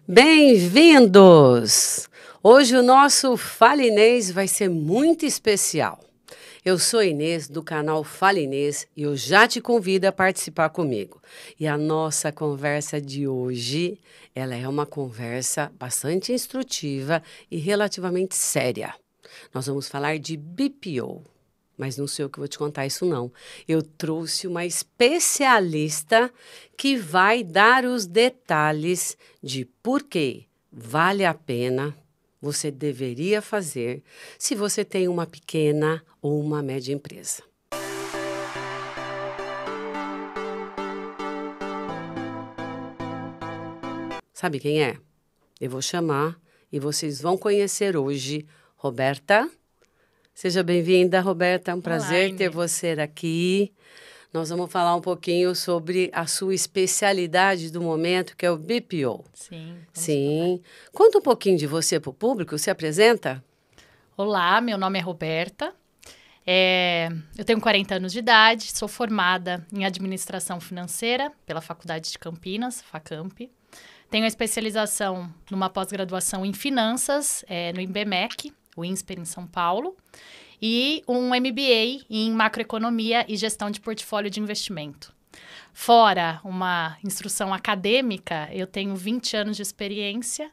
Bem-vindos! Hoje o nosso Fala Inês vai ser muito especial. Eu sou Inês, do canal Fala Inês, e eu já te convido a participar comigo. E a nossa conversa de hoje, ela é uma conversa bastante instrutiva e relativamente séria. Nós vamos falar de BPO. Mas não sei eu que vou te contar isso, não. Eu trouxe uma especialista que vai dar os detalhes de por que vale a pena, você deveria fazer, se você tem uma pequena ou uma média empresa. Sabe quem é? Eu vou chamar e vocês vão conhecer hoje Roberta. Seja bem-vinda, Roberta. É um prazer ter você aqui. Nós vamos falar um pouquinho sobre a sua especialidade do momento, que é o BPO. Sim. Sim. Conta um pouquinho de você para o público. Se apresenta? Olá, meu nome é Roberta. Eu tenho 40 anos de idade, sou formada em administração financeira pela Faculdade de Campinas, FACamp. Tenho a especialização numa pós-graduação em finanças, no IBMEC, o INSPER em São Paulo, e um MBA em macroeconomia e gestão de portfólio de investimento. Fora uma instrução acadêmica, eu tenho 20 anos de experiência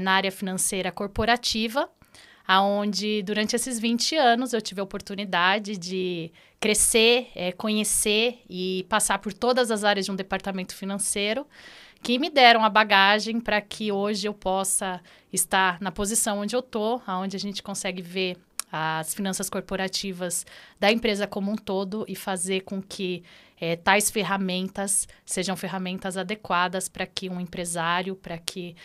na área financeira corporativa, onde durante esses 20 anos eu tive a oportunidade de crescer, conhecer e passar por todas as áreas de um departamento financeiro, que me deram a bagagem para que hoje eu possa estar na posição onde eu estou, onde a gente consegue ver as finanças corporativas da empresa como um todo e fazer com que tais ferramentas sejam ferramentas adequadas para que um empresário, para que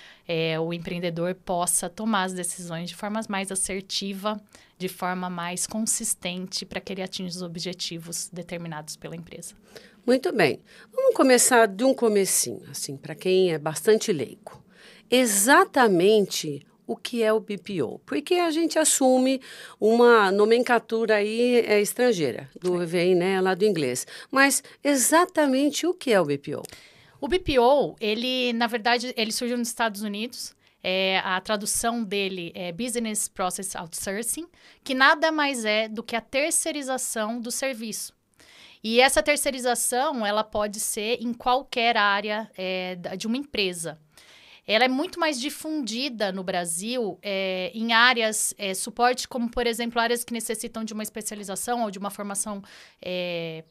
o empreendedor possa tomar as decisões de forma mais assertiva, de forma mais consistente, para que ele atinja os objetivos determinados pela empresa. Muito bem. Vamos começar de um comecinho, assim, para quem é bastante leigo. Exatamente o que é o BPO? Porque a gente assume uma nomenclatura aí estrangeira, vem, né, lá do inglês. Mas exatamente o que é o BPO? O BPO, ele, na verdade, ele surgiu nos Estados Unidos. A tradução dele é Business Process Outsourcing, que nada mais é do que a terceirização do serviço. E essa terceirização, ela pode ser em qualquer área de uma empresa. Ela é muito mais difundida no Brasil em áreas, suporte, como, por exemplo, áreas que necessitam de uma especialização ou de uma formação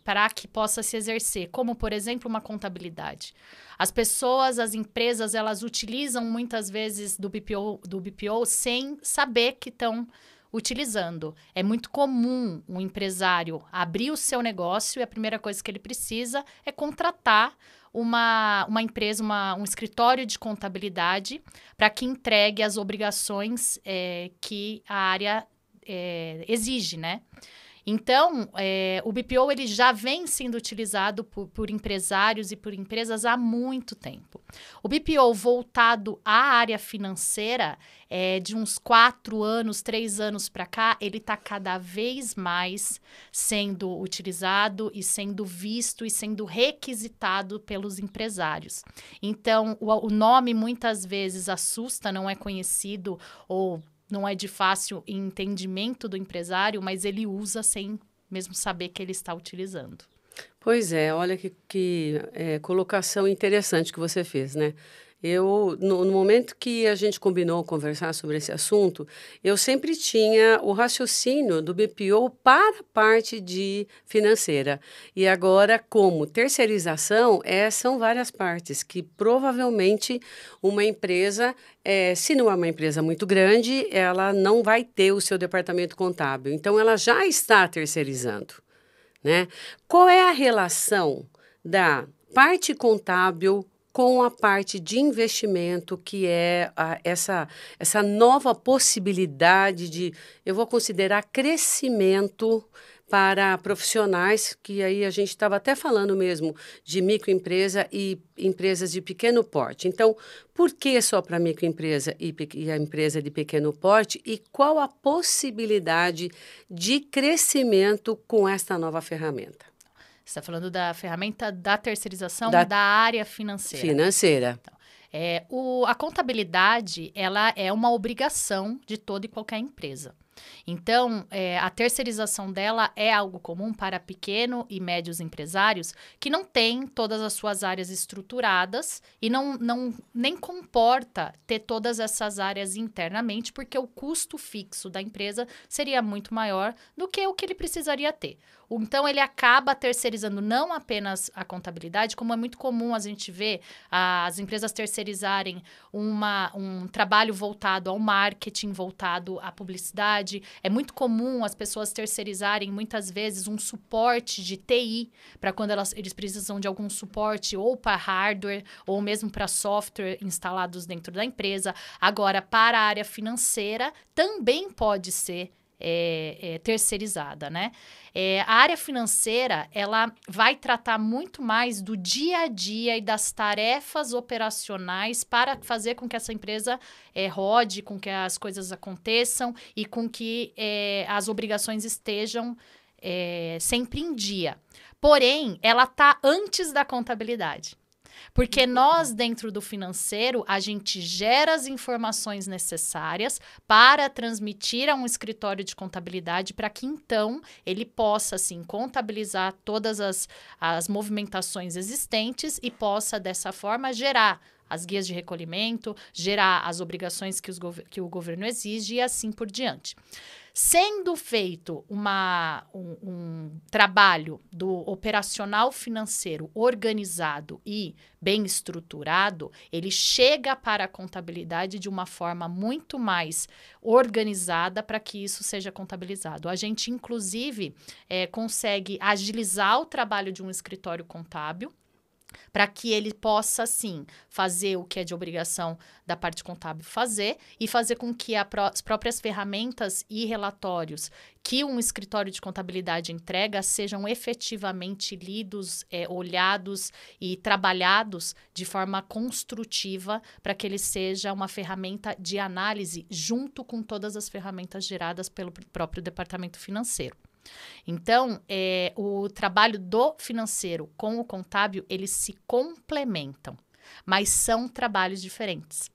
para que possa se exercer, como, por exemplo, uma contabilidade. As pessoas, as empresas, elas utilizam muitas vezes do BPO sem saber que estão utilizando. É muito comum um empresário abrir o seu negócio e a primeira coisa que ele precisa é contratar uma empresa, um escritório de contabilidade para que entregue as obrigações que a área exige, né? Então, o BPO ele já vem sendo utilizado por empresários e por empresas há muito tempo. O BPO voltado à área financeira, de uns 4 anos, 3 anos para cá, ele está cada vez mais sendo utilizado e sendo visto e sendo requisitado pelos empresários. Então, o nome muitas vezes assusta, não é conhecido ou não é de fácil entendimento do empresário, mas ele usa sem mesmo saber que ele está utilizando. Pois é, olha que colocação interessante que você fez, né? No momento que a gente combinou conversar sobre esse assunto, eu sempre tinha o raciocínio do BPO para a parte de financeira. E agora, como terceirização, são várias partes que provavelmente uma empresa, se não é uma empresa muito grande, ela não vai ter o seu departamento contábil. Então, ela já está terceirizando, né? Qual é a relação da parte contábil com a parte de investimento, que é essa nova possibilidade de, eu vou considerar, crescimento para profissionais, que aí a gente estava até falando mesmo de microempresa e empresas de pequeno porte. Então, por que só para microempresa e a empresa de pequeno porte? E qual a possibilidade de crescimento com esta nova ferramenta? Você está falando da ferramenta da terceirização da área financeira. Financeira. Então, A contabilidade, ela é uma obrigação de toda e qualquer empresa. Então, a terceirização dela é algo comum para pequeno e médios empresários que não têm todas as suas áreas estruturadas e nem comporta ter todas essas áreas internamente, porque o custo fixo da empresa seria muito maior do que o que ele precisaria ter. Então, ele acaba terceirizando não apenas a contabilidade, como é muito comum a gente ver as empresas terceirizarem um trabalho voltado ao marketing, voltado à publicidade. É muito comum as pessoas terceirizarem, muitas vezes, um suporte de TI, para quando eles precisam de algum suporte ou para hardware ou mesmo para software instalados dentro da empresa. Agora, para a área financeira, também pode ser terceirizada, né? A área financeira, ela vai tratar muito mais do dia a dia e das tarefas operacionais para fazer com que essa empresa rode, com que as coisas aconteçam e com que as obrigações estejam sempre em dia. Porém, ela está antes da contabilidade. Porque nós, dentro do financeiro, a gente gera as informações necessárias para transmitir a um escritório de contabilidade para que, então, ele possa, assim, contabilizar todas as movimentações existentes e possa, dessa forma, gerar as guias de recolhimento, gerar as obrigações que o governo exige e assim por diante. Sendo feito um trabalho do operacional financeiro organizado e bem estruturado, ele chega para a contabilidade de uma forma muito mais organizada para que isso seja contabilizado. A gente, inclusive, consegue agilizar o trabalho de um escritório contábil, para que ele possa, sim, fazer o que é de obrigação da parte contábil fazer e fazer com que as próprias ferramentas e relatórios que um escritório de contabilidade entrega sejam efetivamente lidos, olhados e trabalhados de forma construtiva para que ele seja uma ferramenta de análise junto com todas as ferramentas geradas pelo próprio departamento financeiro. Então, o trabalho do financeiro com o contábil, eles se complementam, mas são trabalhos diferentes.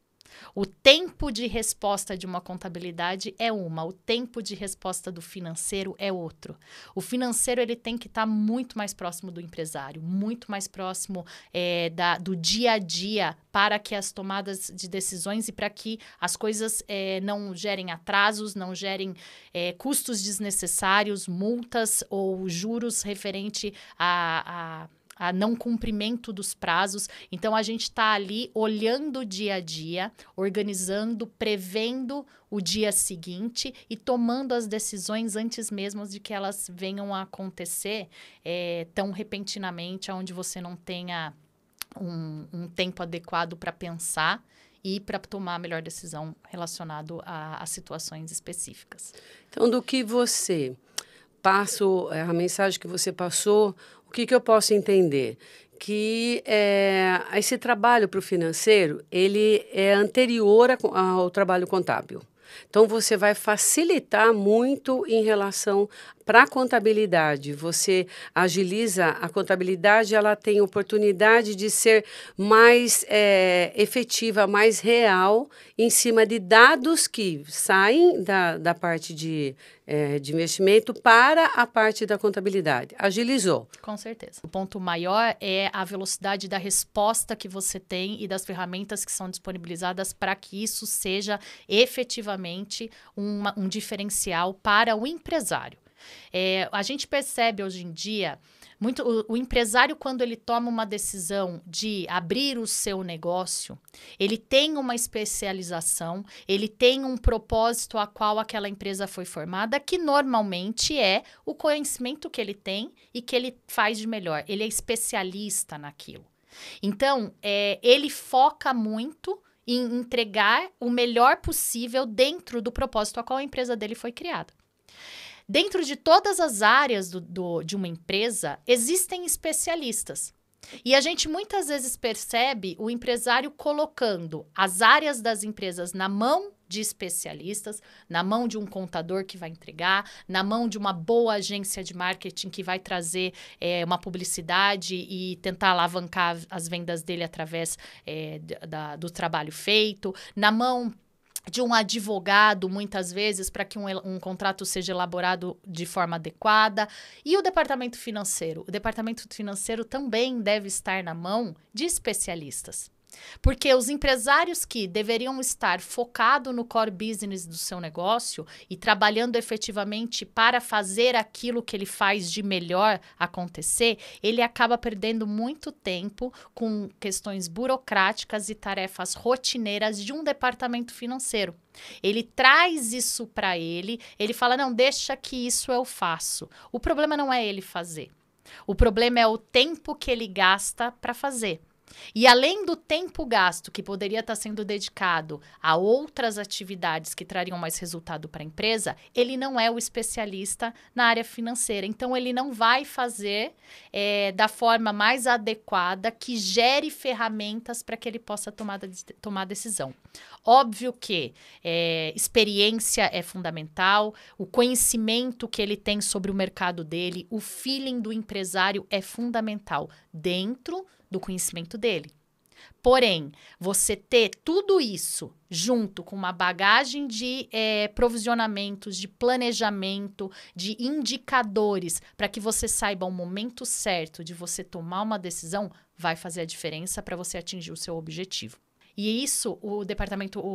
O tempo de resposta de uma contabilidade é o tempo de resposta do financeiro é outro. O financeiro ele tem que estar muito mais próximo do empresário, muito mais próximo do dia a dia para que as tomadas de decisões e para que as coisas não gerem atrasos, não gerem custos desnecessários, multas ou juros referente a não cumprimento dos prazos. Então, a gente está ali olhando o dia a dia, organizando, prevendo o dia seguinte e tomando as decisões antes mesmo de que elas venham a acontecer tão repentinamente, onde você não tenha um tempo adequado para pensar e para tomar a melhor decisão relacionado a situações específicas. Então, do que você passa, a mensagem que você passou, o que eu posso entender? Que esse trabalho para o financeiro, ele é anterior ao trabalho contábil. Então, você vai facilitar muito em relação para a contabilidade. Você agiliza a contabilidade, ela tem oportunidade de ser mais efetiva, mais real, em cima de dados que saem da parte de investimento para a parte da contabilidade. Agilizou. Com certeza. O ponto maior é a velocidade da resposta que você tem e das ferramentas que são disponibilizadas para que isso seja efetivamente um diferencial para o empresário. A gente percebe hoje em dia, o empresário, quando ele toma uma decisão de abrir o seu negócio, ele tem uma especialização, ele tem um propósito a qual aquela empresa foi formada, que normalmente é o conhecimento que ele tem e que ele faz de melhor. Ele é especialista naquilo. Então, ele foca muito em entregar o melhor possível dentro do propósito a qual a empresa dele foi criada. Dentro de todas as áreas de uma empresa, existem especialistas. E a gente muitas vezes percebe o empresário colocando as áreas das empresas na mão de especialistas, na mão de um contador que vai entregar, na mão de uma boa agência de marketing que vai trazer uma publicidade e tentar alavancar as vendas dele através do trabalho feito, na mão de um advogado, muitas vezes, para que um contrato seja elaborado de forma adequada. E o departamento financeiro? O departamento financeiro também deve estar na mão de especialistas. Porque os empresários que deveriam estar focados no core business do seu negócio e trabalhando efetivamente para fazer aquilo que ele faz de melhor acontecer, ele acaba perdendo muito tempo com questões burocráticas e tarefas rotineiras de um departamento financeiro. Ele traz isso para ele fala, não, deixa que isso eu faço. O problema não é ele fazer. O problema é o tempo que ele gasta para fazer. E além do tempo gasto que poderia estar sendo dedicado a outras atividades que trariam mais resultado para a empresa, ele não é o especialista na área financeira. Então, ele não vai fazer da forma mais adequada que gere ferramentas para que ele possa tomar decisão. Óbvio que experiência é fundamental, o conhecimento que ele tem sobre o mercado dele, o feeling do empresário é fundamental dentro do conhecimento dele. Porém, você ter tudo isso junto com uma bagagem de provisionamentos, de planejamento, de indicadores, para que você saiba o momento certo de você tomar uma decisão, vai fazer a diferença para você atingir o seu objetivo. E isso o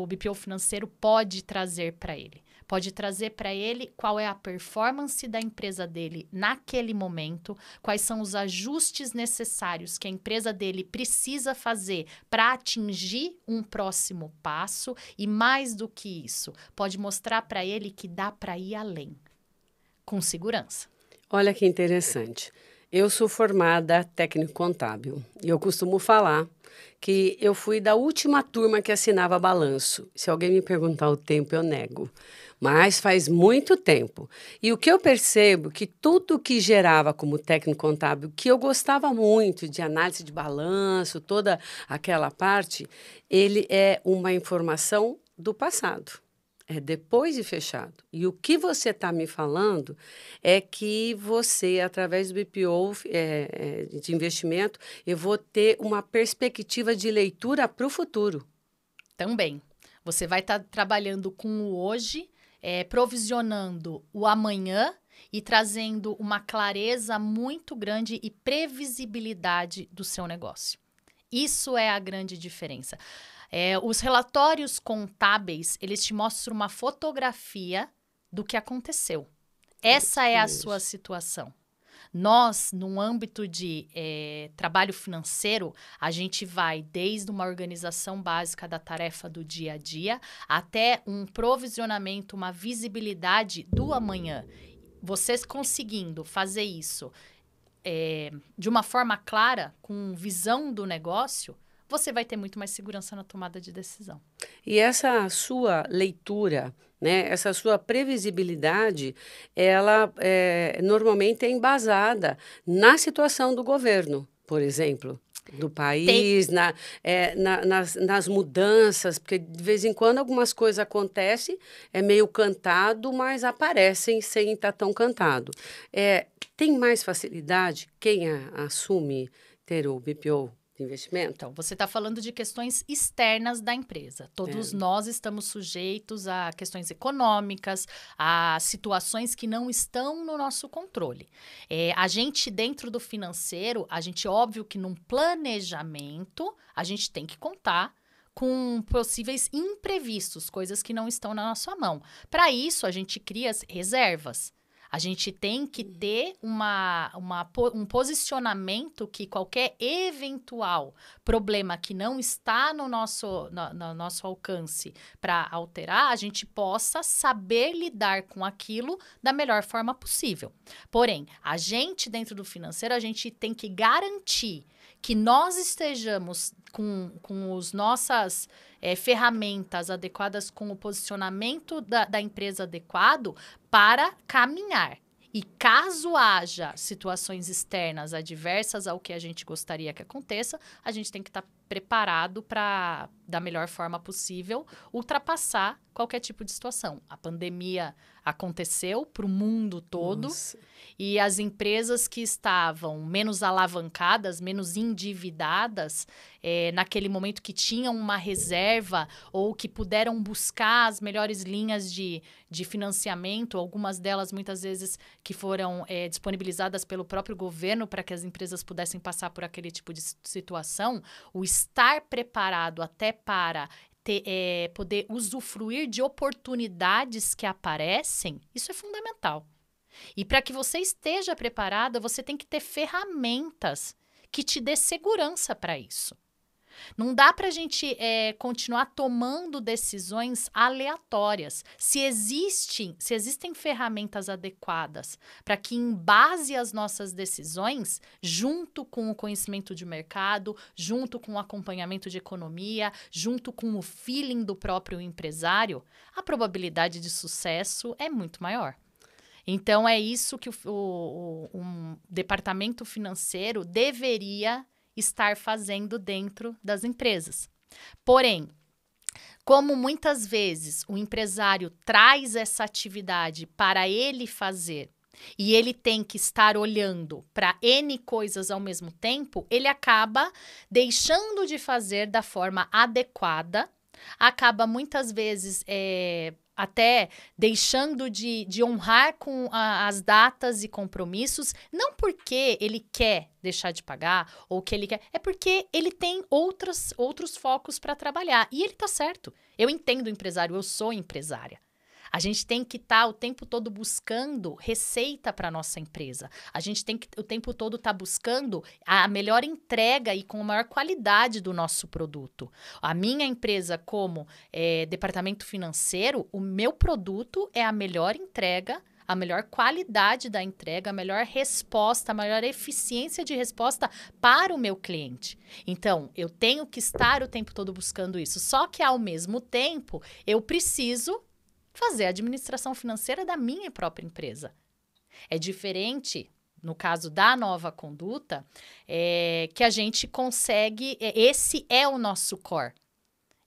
BPO financeiro pode trazer para ele. Pode trazer para ele qual é a performance da empresa dele naquele momento, quais são os ajustes necessários que a empresa dele precisa fazer para atingir um próximo passo e, mais do que isso, pode mostrar para ele que dá para ir além, com segurança. Olha que interessante. Eu sou formada técnico contábil e eu costumo falar que eu fui da última turma que assinava balanço. Se alguém me perguntar o tempo, eu nego. Mas faz muito tempo. E o que eu percebo que tudo que gerava como técnico contábil, que eu gostava muito de análise de balanço, toda aquela parte, ele é uma informação do passado. É depois de fechado. E o que você está me falando é que você, através do BPO de investimento, eu vou ter uma perspectiva de leitura para o futuro. Também. Você vai estar trabalhando com o hoje, provisionando o amanhã e trazendo uma clareza muito grande e previsibilidade do seu negócio. Isso é a grande diferença. Os relatórios contábeis, eles te mostram uma fotografia do que aconteceu. Essa é a sua situação. Nós, no âmbito de trabalho financeiro, a gente vai desde uma organização básica da tarefa do dia a dia até um provisionamento, uma visibilidade do amanhã. Vocês conseguindo fazer isso de uma forma clara, com visão do negócio, você vai ter muito mais segurança na tomada de decisão. E essa sua leitura, né, essa sua previsibilidade, ela normalmente é embasada na situação do governo, por exemplo, do país, nas mudanças, porque de vez em quando algumas coisas acontecem, é meio cantado, mas aparecem sem estar tão cantado. Tem mais facilidade quem assume ter o BPO? Investimento? Então, você está falando de questões externas da empresa. Todos nós estamos sujeitos a questões econômicas, a situações que não estão no nosso controle. A gente, dentro do financeiro, óbvio que num planejamento, a gente tem que contar com possíveis imprevistos, coisas que não estão na nossa mão. Para isso, a gente cria as reservas. A gente tem que ter um posicionamento que qualquer eventual problema que não está no nosso alcance para alterar, a gente possa saber lidar com aquilo da melhor forma possível. Porém, a gente, dentro do financeiro, a gente tem que garantir que nós estejamos com as nossas ferramentas adequadas, com o posicionamento da empresa adequado para caminhar. E caso haja situações externas adversas ao que a gente gostaria que aconteça, a gente tem que estar preparado para, da melhor forma possível, ultrapassar qualquer tipo de situação. A pandemia aconteceu para o mundo todo. Nossa. E as empresas que estavam menos alavancadas, menos endividadas, naquele momento que tinham uma reserva ou que puderam buscar as melhores linhas de financiamento, algumas delas muitas vezes que foram disponibilizadas pelo próprio governo para que as empresas pudessem passar por aquele tipo de situação, o estar preparado até para poder usufruir de oportunidades que aparecem, isso é fundamental. E para que você esteja preparada, você tem que ter ferramentas que te dê segurança para isso. Não dá para a gente continuar tomando decisões aleatórias. Se existem ferramentas adequadas para que embase as nossas decisões, junto com o conhecimento de mercado, junto com o acompanhamento de economia, junto com o feeling do próprio empresário, a probabilidade de sucesso é muito maior. Então, é isso que um departamento financeiro deveria estar fazendo dentro das empresas. Porém, como muitas vezes o empresário traz essa atividade para ele fazer e ele tem que estar olhando para N coisas ao mesmo tempo, ele acaba deixando de fazer da forma adequada, acaba muitas vezes até deixando de honrar com as datas e compromissos, não porque ele quer deixar de pagar ou que ele quer, é porque ele tem outros focos para trabalhar. E ele tá certo. Eu entendo o empresário, eu sou empresária. A gente tem que estar o tempo todo buscando receita para a nossa empresa. A gente tem que o tempo todo estar buscando a melhor entrega e com a maior qualidade do nosso produto. A minha empresa, como departamento financeiro, o meu produto é a melhor entrega, a melhor qualidade da entrega, a melhor resposta, a maior eficiência de resposta para o meu cliente. Então, eu tenho que estar o tempo todo buscando isso. Só que, ao mesmo tempo, eu preciso fazer a administração financeira da minha própria empresa. É diferente, no caso da Nova Conduta, que a gente consegue... esse é o nosso core.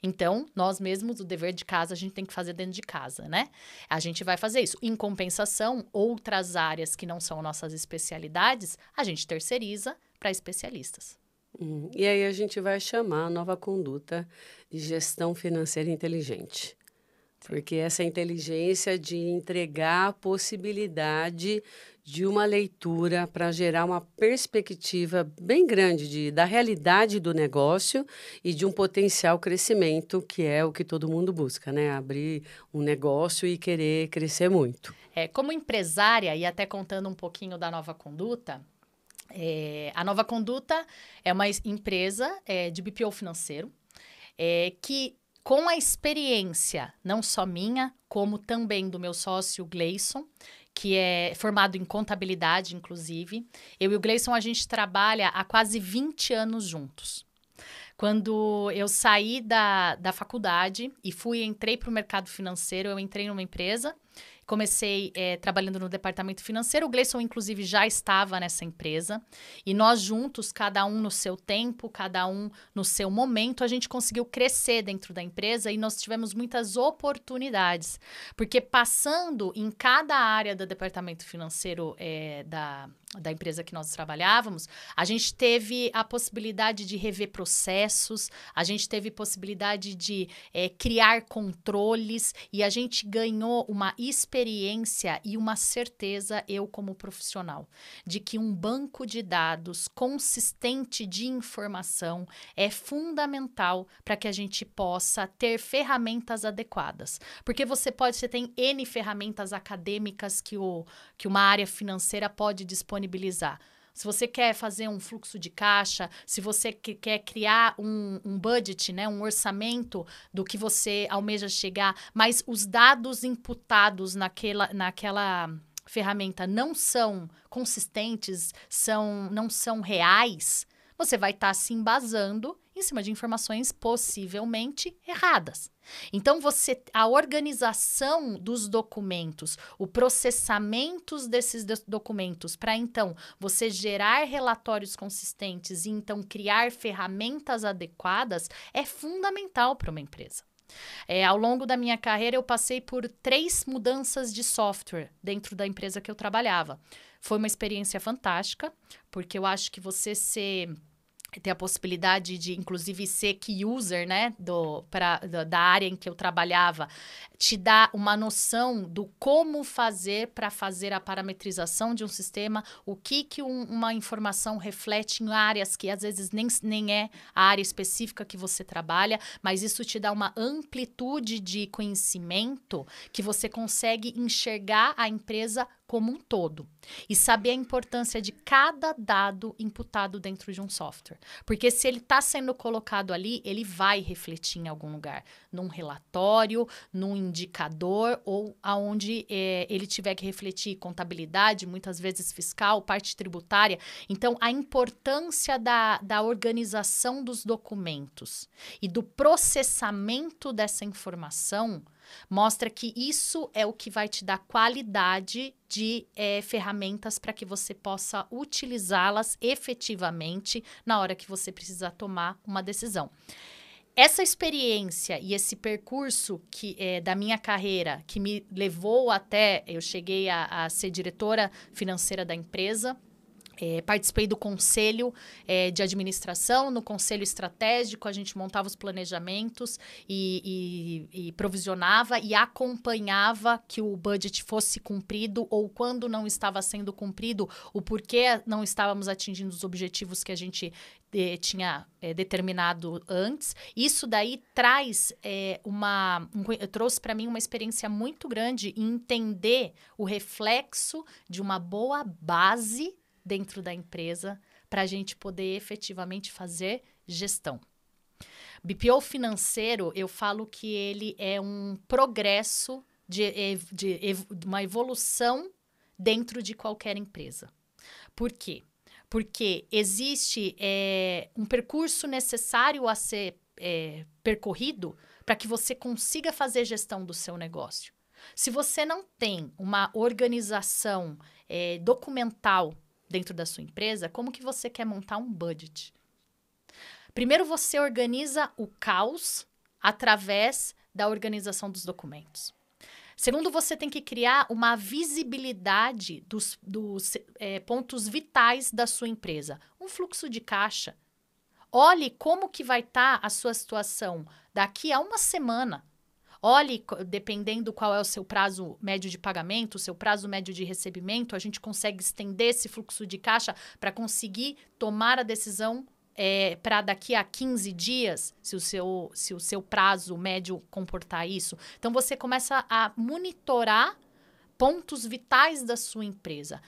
Então, nós mesmos, o dever de casa, a gente tem que fazer dentro de casa, né? A gente vai fazer isso. Em compensação, outras áreas que não são nossas especialidades, a gente terceiriza para especialistas. E aí a gente vai chamar a Nova Conduta de gestão financeira inteligente. Porque essa inteligência de entregar a possibilidade de uma leitura para gerar uma perspectiva bem grande da realidade do negócio e de um potencial crescimento, que é o que todo mundo busca, né? Abrir um negócio e querer crescer muito. Como empresária, e até contando um pouquinho da Nova Conduta, a Nova Conduta é uma empresa de BPO financeiro que... com a experiência, não só minha, como também do meu sócio Gleison, que é formado em contabilidade, inclusive. Eu e o Gleison, a gente trabalha há quase 20 anos juntos. Quando eu saí da faculdade e entrei para o mercado financeiro, eu entrei numa empresa, comecei trabalhando no departamento financeiro. O Gleison, inclusive, já estava nessa empresa. E nós juntos, cada um no seu tempo, cada um no seu momento, a gente conseguiu crescer dentro da empresa e nós tivemos muitas oportunidades. Porque passando em cada área do departamento financeiro da empresa que nós trabalhávamos, a gente teve a possibilidade de rever processos, a gente teve possibilidade de criar controles e a gente ganhou uma experiência e uma certeza, eu como profissional, de que um banco de dados consistente de informação é fundamental para que a gente possa ter ferramentas adequadas. Porque você tem N ferramentas acadêmicas que uma área financeira pode disponibilizar. Se você quer fazer um fluxo de caixa, se você quer criar um budget, né, um orçamento do que você almeja chegar, mas os dados imputados naquela ferramenta não são consistentes, não são reais, você vai estar se embasando em cima de informações possivelmente erradas. Então, a organização dos documentos, o processamento desses documentos para, então, você gerar relatórios consistentes e, então, criar ferramentas adequadas é fundamental para uma empresa. Ao longo da minha carreira, eu passei por 3 mudanças de software dentro da empresa que eu trabalhava. Foi uma experiência fantástica, porque eu acho que você ter a possibilidade de, inclusive, ser key user, né, da área em que eu trabalhava, te dá uma noção do como fazer para fazer a parametrização de um sistema, o que uma informação reflete em áreas que, às vezes, nem é a área específica que você trabalha, mas isso te dá uma amplitude de conhecimento que você consegue enxergar a empresa como um todo e saber a importância de cada dado imputado dentro de um software. Porque se ele está sendo colocado ali, ele vai refletir em algum lugar, num relatório, num indicador ou aonde ele tiver que refletir contabilidade, muitas vezes fiscal, parte tributária. Então, a importância da organização dos documentos e do processamento dessa informação mostra que isso é o que vai te dar qualidade de ferramentas para que você possa utilizá-las efetivamente na hora que você precisar tomar uma decisão. Essa experiência e esse percurso da minha carreira, que me levou até... Eu cheguei a ser diretora financeira da empresa. Participei do conselho de administração, no conselho estratégico, a gente montava os planejamentos e provisionava e acompanhava que o budget fosse cumprido ou quando não estava sendo cumprido, o porquê não estávamos atingindo os objetivos que a gente tinha determinado antes. Isso daí trouxe para mim uma experiência muito grande em entender o reflexo de uma boa base dentro da empresa para a gente poder efetivamente fazer gestão. BPO financeiro, eu falo que ele é um progresso de uma evolução dentro de qualquer empresa. Por quê? Porque existe um percurso necessário a ser percorrido para que você consiga fazer gestão do seu negócio. Se você não tem uma organização documental dentro da sua empresa, como que você quer montar um budget? Primeiro, você organiza o caos através da organização dos documentos. Segundo, você tem que criar uma visibilidade dos pontos vitais da sua empresa. Um fluxo de caixa. Olhe como que vai estar a sua situação daqui a uma semana. Olhe, dependendo qual é o seu prazo médio de pagamento, o seu prazo médio de recebimento, a gente consegue estender esse fluxo de caixa para conseguir tomar a decisão para daqui a 15 dias, se o seu prazo médio comportar isso. Então, você começa a monitorar pontos vitais da sua empresa.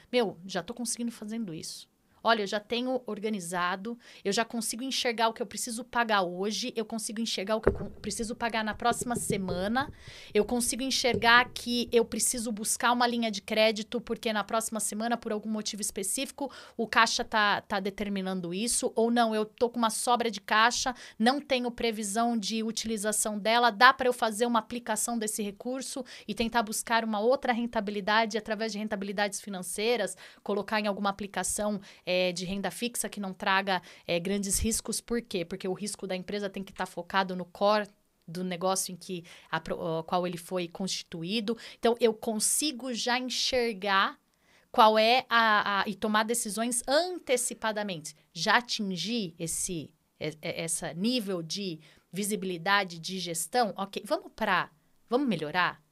Já estou conseguindo fazendo isso. Olha, eu já tenho organizado, eu já consigo enxergar o que eu preciso pagar hoje, eu consigo enxergar o que eu preciso pagar na próxima semana, eu consigo enxergar que eu preciso buscar uma linha de crédito porque na próxima semana, por algum motivo específico, o caixa tá determinando isso, ou não, eu estou com uma sobra de caixa, não tenho previsão de utilização dela, dá para eu fazer uma aplicação desse recurso e tentar buscar uma outra rentabilidade através de rentabilidades financeiras, colocar em alguma aplicação de renda fixa que não traga grandes riscos. Por quê? Porque o risco da empresa tem que estar focado no core do negócio em que qual ele foi constituído. Então, eu consigo já enxergar qual e tomar decisões antecipadamente. Já atingir esse nível de visibilidade, de gestão? Ok, vamos melhorar?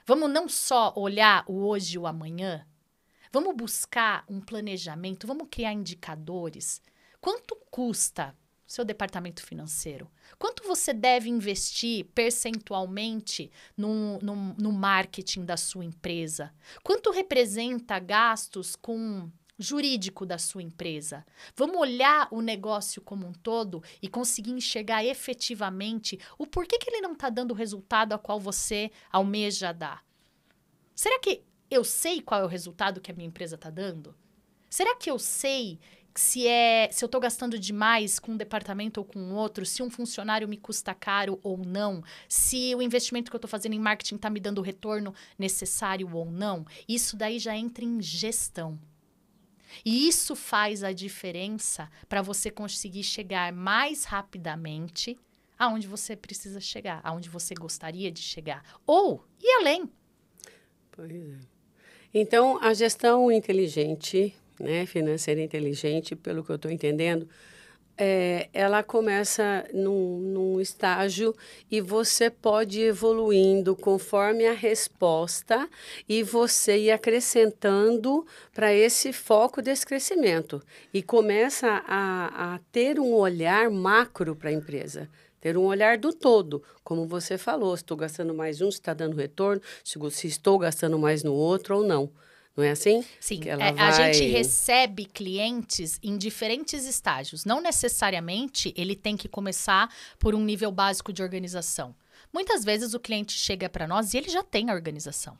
Vamos não só olhar o hoje e o amanhã? Vamos buscar um planejamento, vamos criar indicadores. Quanto custa o seu departamento financeiro? Quanto você deve investir percentualmente no marketing da sua empresa? Quanto representa gastos com jurídico da sua empresa? Vamos olhar o negócio como um todo e conseguir enxergar efetivamente o porquê que ele não está dando o resultado a qual você almeja dar. Será que eu sei qual é o resultado que a minha empresa está dando? Será que eu sei se eu estou gastando demais com um departamento ou com outro, se um funcionário me custa caro ou não, se o investimento que eu estou fazendo em marketing está me dando o retorno necessário ou não, isso daí já entra em gestão. E isso faz a diferença para você conseguir chegar mais rapidamente aonde você precisa chegar, aonde você gostaria de chegar, ou ir além. Pois é. Então, a gestão inteligente, né, financeira inteligente, pelo que eu estou entendendo, ela começa num estágio e você pode ir evoluindo conforme a resposta e você ir acrescentando para esse foco desse crescimento. E começa a ter um olhar macro para a empresa. Ter um olhar do todo, como você falou, se estou gastando mais um, se está dando retorno, se estou gastando mais no outro ou não. Não é assim? Sim, Que ela a gente recebe clientes em diferentes estágios. Não necessariamente ele tem que começar por um nível básico de organização. Muitas vezes o cliente chega para nós e ele já tem a organização.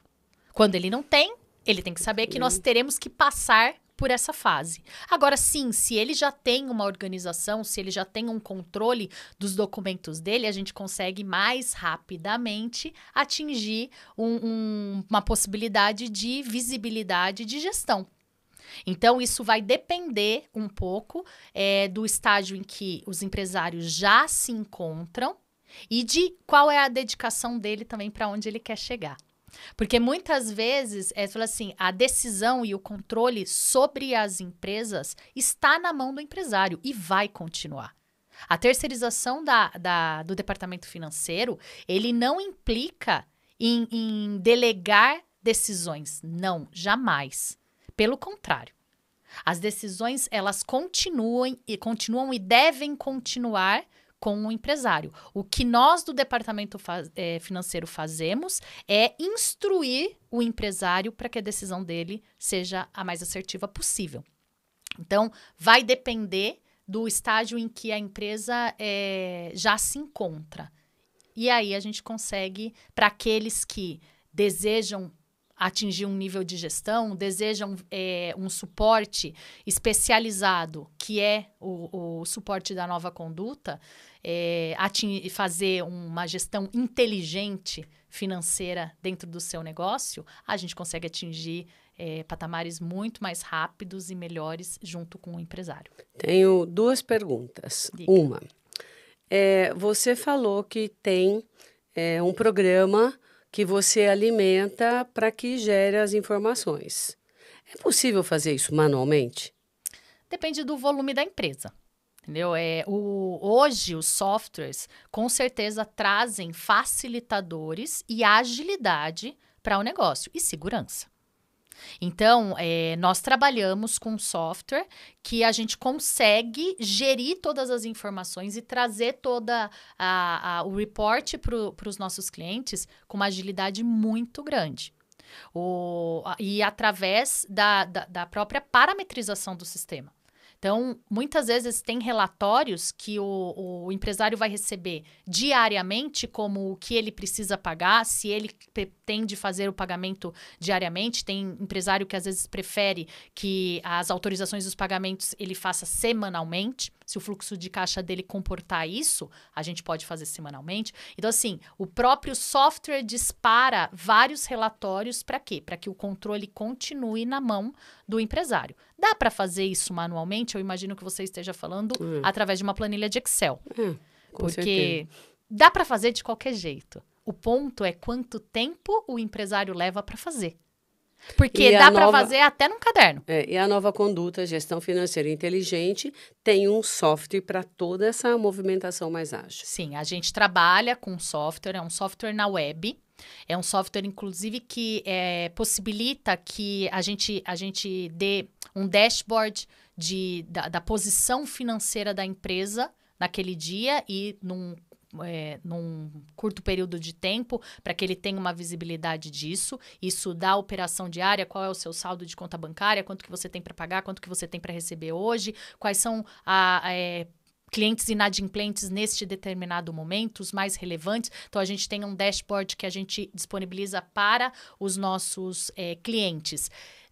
Quando ele não tem, ele tem que saber que nós teremos que passar por essa fase. Agora, sim, se ele já tem uma organização, se ele já tem um controle dos documentos dele, a gente consegue mais rapidamente atingir uma possibilidade de visibilidade de gestão. Então, isso vai depender um pouco do estágio em que os empresários já se encontram e de qual é a dedicação dele também para onde ele quer chegar. Porque muitas vezes, fala assim, a decisão e o controle sobre as empresas está na mão do empresário e vai continuar. A terceirização do departamento financeiro, ele não implica em delegar decisões. Não, jamais. Pelo contrário. As decisões, elas continuam e devem continuar com o empresário. O que nós do departamento financeiro fazemos é instruir o empresário para que a decisão dele seja a mais assertiva possível. Então, vai depender do estágio em que a empresa já se encontra. E aí a gente consegue, para aqueles que desejam atingir um nível de gestão, desejam um suporte especializado, que é o suporte da nova conduta, fazer uma gestão inteligente financeira dentro do seu negócio, a gente consegue atingir patamares muito mais rápidos e melhores junto com o empresário. Tenho duas perguntas. Diga. Uma, você falou que tem um programa que você alimenta para que gere as informações. É possível fazer isso manualmente? Depende do volume da empresa. Entendeu? Hoje, os softwares, com certeza, trazem facilitadores e agilidade para o negócio e segurança. Então, nós trabalhamos com software que a gente consegue gerir todas as informações e trazer toda o report para os nossos clientes com uma agilidade muito grande. E através da própria parametrização do sistema. Então, muitas vezes tem relatórios que o empresário vai receber diariamente como o que ele precisa pagar, se ele pretende fazer o pagamento diariamente. Tem empresário que às vezes prefere que as autorizações dos pagamentos ele faça semanalmente. Se o fluxo de caixa dele comportar isso, a gente pode fazer semanalmente. Então, assim, o próprio software dispara vários relatórios para quê? Para que o controle continue na mão do empresário. Dá para fazer isso manualmente? Eu imagino que você esteja falando através de uma planilha de Excel. Com certeza. Dá para fazer de qualquer jeito. O ponto é quanto tempo o empresário leva para fazer. Porque dá para fazer até num caderno. E a nova conduta, gestão financeira inteligente, tem um software para toda essa movimentação mais ágil. Sim, a gente trabalha com software, é um software na web. É um software, inclusive, que possibilita que a gente dê um dashboard da posição financeira da empresa naquele dia e num curto período de tempo, para que ele tenha uma visibilidade disso. Isso dá operação diária, qual é o seu saldo de conta bancária, quanto que você tem para pagar, quanto que você tem para receber hoje, quais são clientes inadimplentes neste determinado momento, os mais relevantes. Então, a gente tem um dashboard que a gente disponibiliza para os nossos clientes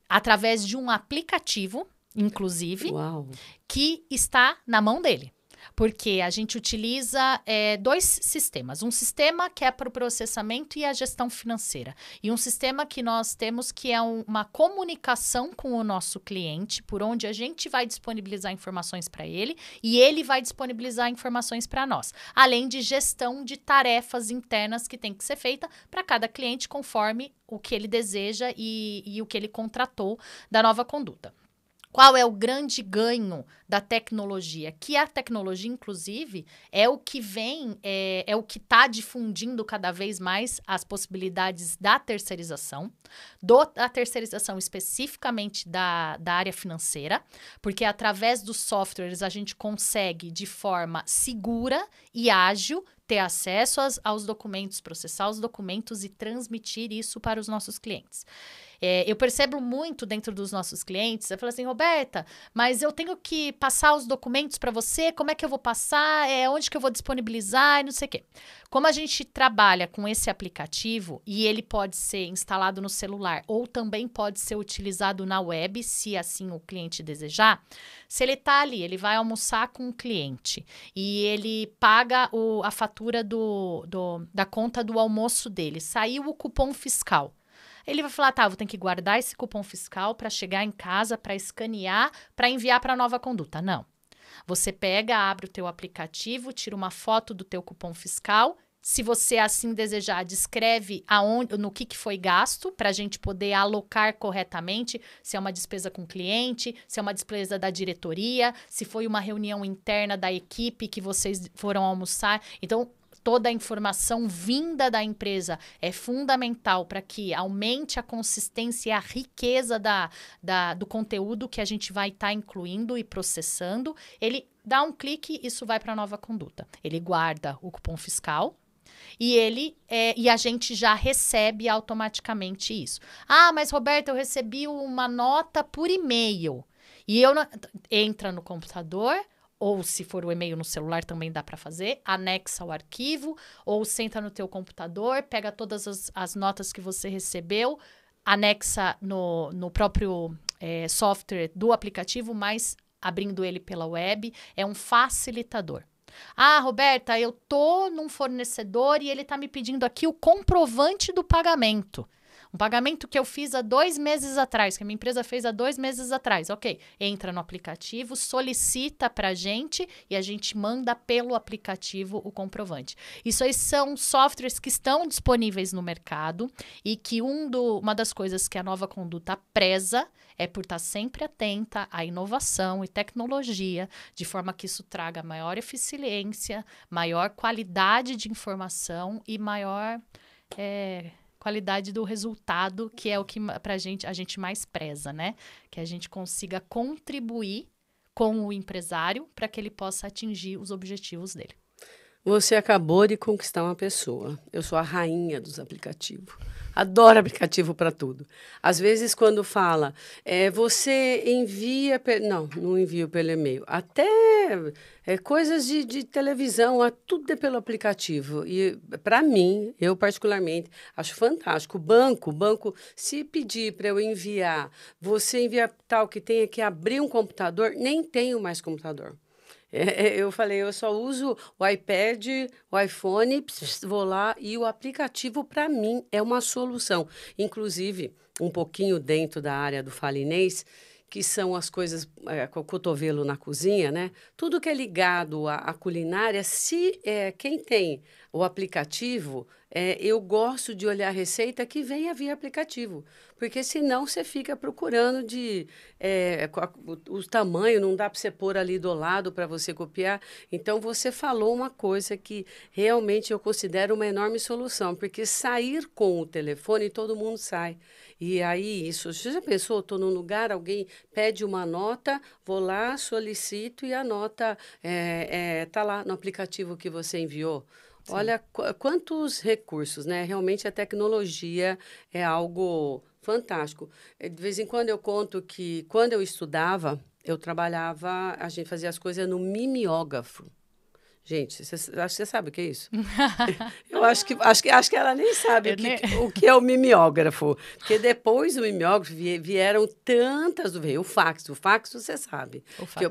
através de um aplicativo. inclusive, Uau. que está na mão dele. Porque a gente utiliza 2 sistemas. Um sistema que é para o processamento e a gestão financeira. E um sistema que nós temos que é uma comunicação com o nosso cliente, por onde a gente vai disponibilizar informações para ele e ele vai disponibilizar informações para nós. Além de gestão de tarefas internas que tem que ser feita para cada cliente conforme o que ele deseja e o que ele contratou da nova conduta. Qual é o grande ganho da tecnologia? Que a tecnologia, inclusive, é o que vem, é o que está difundindo cada vez mais as possibilidades da terceirização, da terceirização especificamente da área financeira, porque através dos softwares a gente consegue, de forma segura e ágil, ter acesso aos documentos, processar os documentos e transmitir isso para os nossos clientes. Eu percebo muito dentro dos nossos clientes, eu falo assim, Roberta, mas eu tenho que passar os documentos para você, como é que eu vou passar, onde que eu vou disponibilizar e não sei o quê. Como a gente trabalha com esse aplicativo e ele pode ser instalado no celular ou também pode ser utilizado na web, se assim o cliente desejar, se ele está ali, ele vai almoçar com o cliente e ele paga a fatura da conta do almoço dele, saiu o cupom fiscal. Ele vai falar, tá, vou ter que guardar esse cupom fiscal para chegar em casa, para escanear, para enviar para a nova conduta. Não. Você pega, abre o teu aplicativo, tira uma foto do teu cupom fiscal. Se você assim desejar, descreve no que foi gasto, para a gente poder alocar corretamente, se é uma despesa com o cliente, se é uma despesa da diretoria, se foi uma reunião interna da equipe que vocês foram almoçar. Então, toda a informação vinda da empresa é fundamental para que aumente a consistência e a riqueza do conteúdo que a gente vai estar incluindo e processando. Ele dá um clique, isso vai para a nova conduta. Ele guarda o cupom fiscal e a gente já recebe automaticamente isso. Ah, mas Roberta, eu recebi uma nota por e-mail. E entra no computador, ou se for o e-mail no celular também dá para fazer, anexa o arquivo, ou senta no teu computador, pega todas as notas que você recebeu, anexa no próprio software do aplicativo, mas abrindo ele pela web, é um facilitador. Ah, Roberta, eu tô num fornecedor e ele tá me pedindo aqui o comprovante do pagamento. Um pagamento que eu fiz há 2 meses atrás, que a minha empresa fez há 2 meses atrás. Ok, entra no aplicativo, solicita para a gente e a gente manda pelo aplicativo o comprovante. Isso aí são softwares que estão disponíveis no mercado e que uma das coisas que a nova conduta preza é por estar sempre atenta à inovação e tecnologia, de forma que isso traga maior eficiência, maior qualidade de informação e maior qualidade do resultado, que é o que a gente mais preza, né? Que a gente consiga contribuir com o empresário para que ele possa atingir os objetivos dele. Você acabou de conquistar uma pessoa. Eu sou a rainha dos aplicativos. Adoro aplicativo para tudo. Às vezes, quando fala, você envia... Não envio pelo e-mail. Até coisas de televisão, tudo é pelo aplicativo. E, para mim, eu particularmente, acho fantástico. O banco, se pedir para eu enviar, você envia tal que tenha que abrir um computador, nem tenho mais computador. Eu falei, eu só uso o iPad, o iPhone, vou lá e o aplicativo, para mim, é uma solução. Inclusive, um pouquinho dentro da área do falinês, que são as coisas com o cotovelo na cozinha, né? Tudo que é ligado à culinária, quem tem o aplicativo, eu gosto de olhar a receita que venha via aplicativo, porque senão você fica procurando o tamanho, não dá para você pôr ali do lado para você copiar. Então, você falou uma coisa que realmente eu considero uma enorme solução, porque sair com o telefone, todo mundo sai. E aí, você já pensou, estou num lugar, alguém pede uma nota, vou lá, solicito e a nota está lá no aplicativo que você enviou. Sim. Olha quantos recursos, né? Realmente a tecnologia é algo fantástico. De vez em quando eu conto que quando eu estudava, eu trabalhava, a gente fazia as coisas no mimeógrafo. Gente, você sabe o que é isso? Eu acho que ela nem sabe o que é o mimeógrafo. Porque depois do mimeógrafo vieram tantas... Veio o fax você sabe.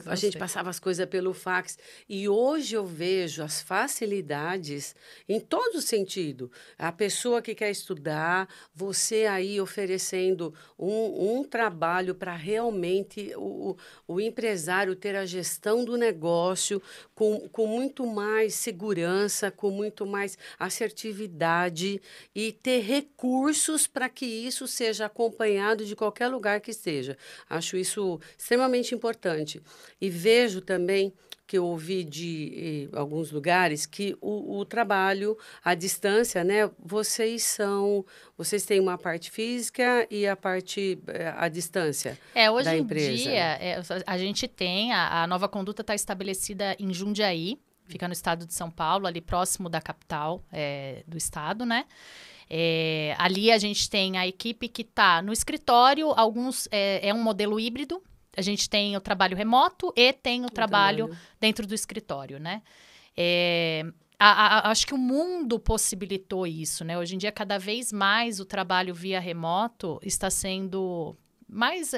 A gente passava as coisas pelo fax. E hoje eu vejo as facilidades em todo sentido. A pessoa que quer estudar, você aí oferecendo um trabalho para realmente o empresário ter a gestão do negócio com muito mais segurança, com muito mais assertividade e ter recursos para que isso seja acompanhado de qualquer lugar que esteja. Acho isso extremamente importante. E vejo também que eu ouvi de alguns lugares que o trabalho à distância, né? Vocês têm uma parte física e a parte à distância da empresa. Hoje em dia, a gente tem, a Nova Conduta está estabelecida em Jundiaí, fica no estado de São Paulo, ali próximo da capital do estado, né? Ali a gente tem a equipe que está no escritório, alguns é um modelo híbrido. A gente tem o trabalho remoto e tem o trabalho dentro do escritório, né? Acho que o mundo possibilitou isso, né? Hoje em dia, cada vez mais o trabalho via remoto está sendo mais...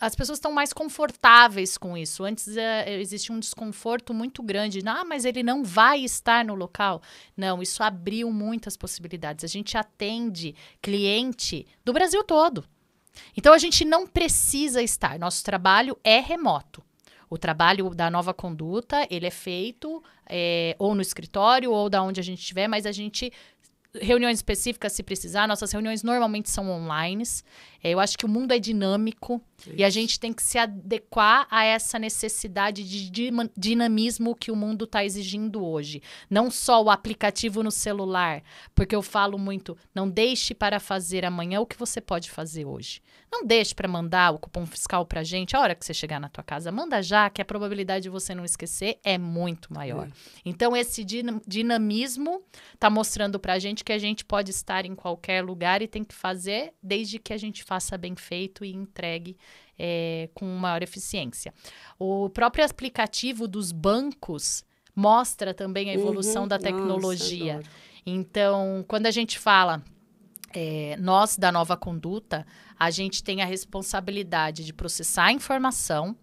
as pessoas estão mais confortáveis com isso. Antes existia um desconforto muito grande. Mas ele não vai estar no local. Não, isso abriu muitas possibilidades. A gente atende cliente do Brasil todo. Então, a gente não precisa estar. Nosso trabalho é remoto. O trabalho da Nova Conduta, ele é feito ou no escritório ou da onde a gente estiver, mas a gente... Reuniões específicas, se precisar. Nossas reuniões normalmente são online. Eu acho que o mundo é dinâmico e a gente tem que se adequar a essa necessidade de dinamismo que o mundo está exigindo hoje. Não só o aplicativo no celular, porque eu falo muito, não deixe para fazer amanhã o que você pode fazer hoje. Não deixe para mandar o cupom fiscal para a gente a hora que você chegar na tua casa. Manda já, que a probabilidade de você não esquecer é muito maior. Então, esse dinamismo está mostrando para a gente que a gente pode estar em qualquer lugar e tem que fazer desde que a gente faça bem feito e entregue com maior eficiência. O próprio aplicativo dos bancos mostra também a evolução da tecnologia. Nossa, então, quando a gente fala... nós, da Nova Conduta, a gente tem a responsabilidade de processar a informação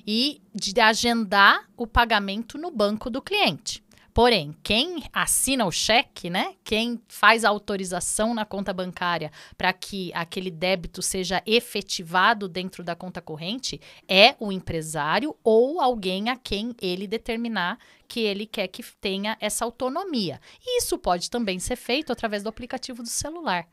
e de agendar o pagamento no banco do cliente. Porém, quem assina o cheque, né? Quem faz a autorização na conta bancária para que aquele débito seja efetivado dentro da conta corrente é o empresário ou alguém a quem ele determinar que ele quer que tenha essa autonomia. E isso pode também ser feito através do aplicativo do celular.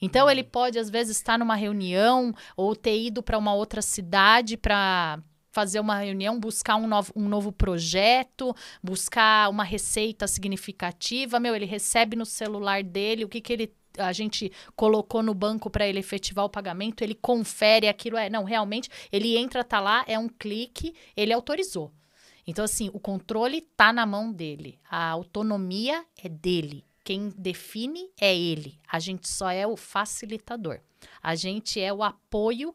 Então, ele pode, às vezes, estar numa reunião ou ter ido para uma outra cidade para fazer uma reunião, buscar um novo projeto, buscar uma receita significativa. Ele recebe no celular dele o que a gente colocou no banco para ele efetivar o pagamento, ele confere aquilo. Não, realmente, ele entra, tá lá, é um clique, ele autorizou. Então, assim, o controle tá na mão dele, a autonomia é dele. Quem define é ele. A gente só é o facilitador. A gente é o apoio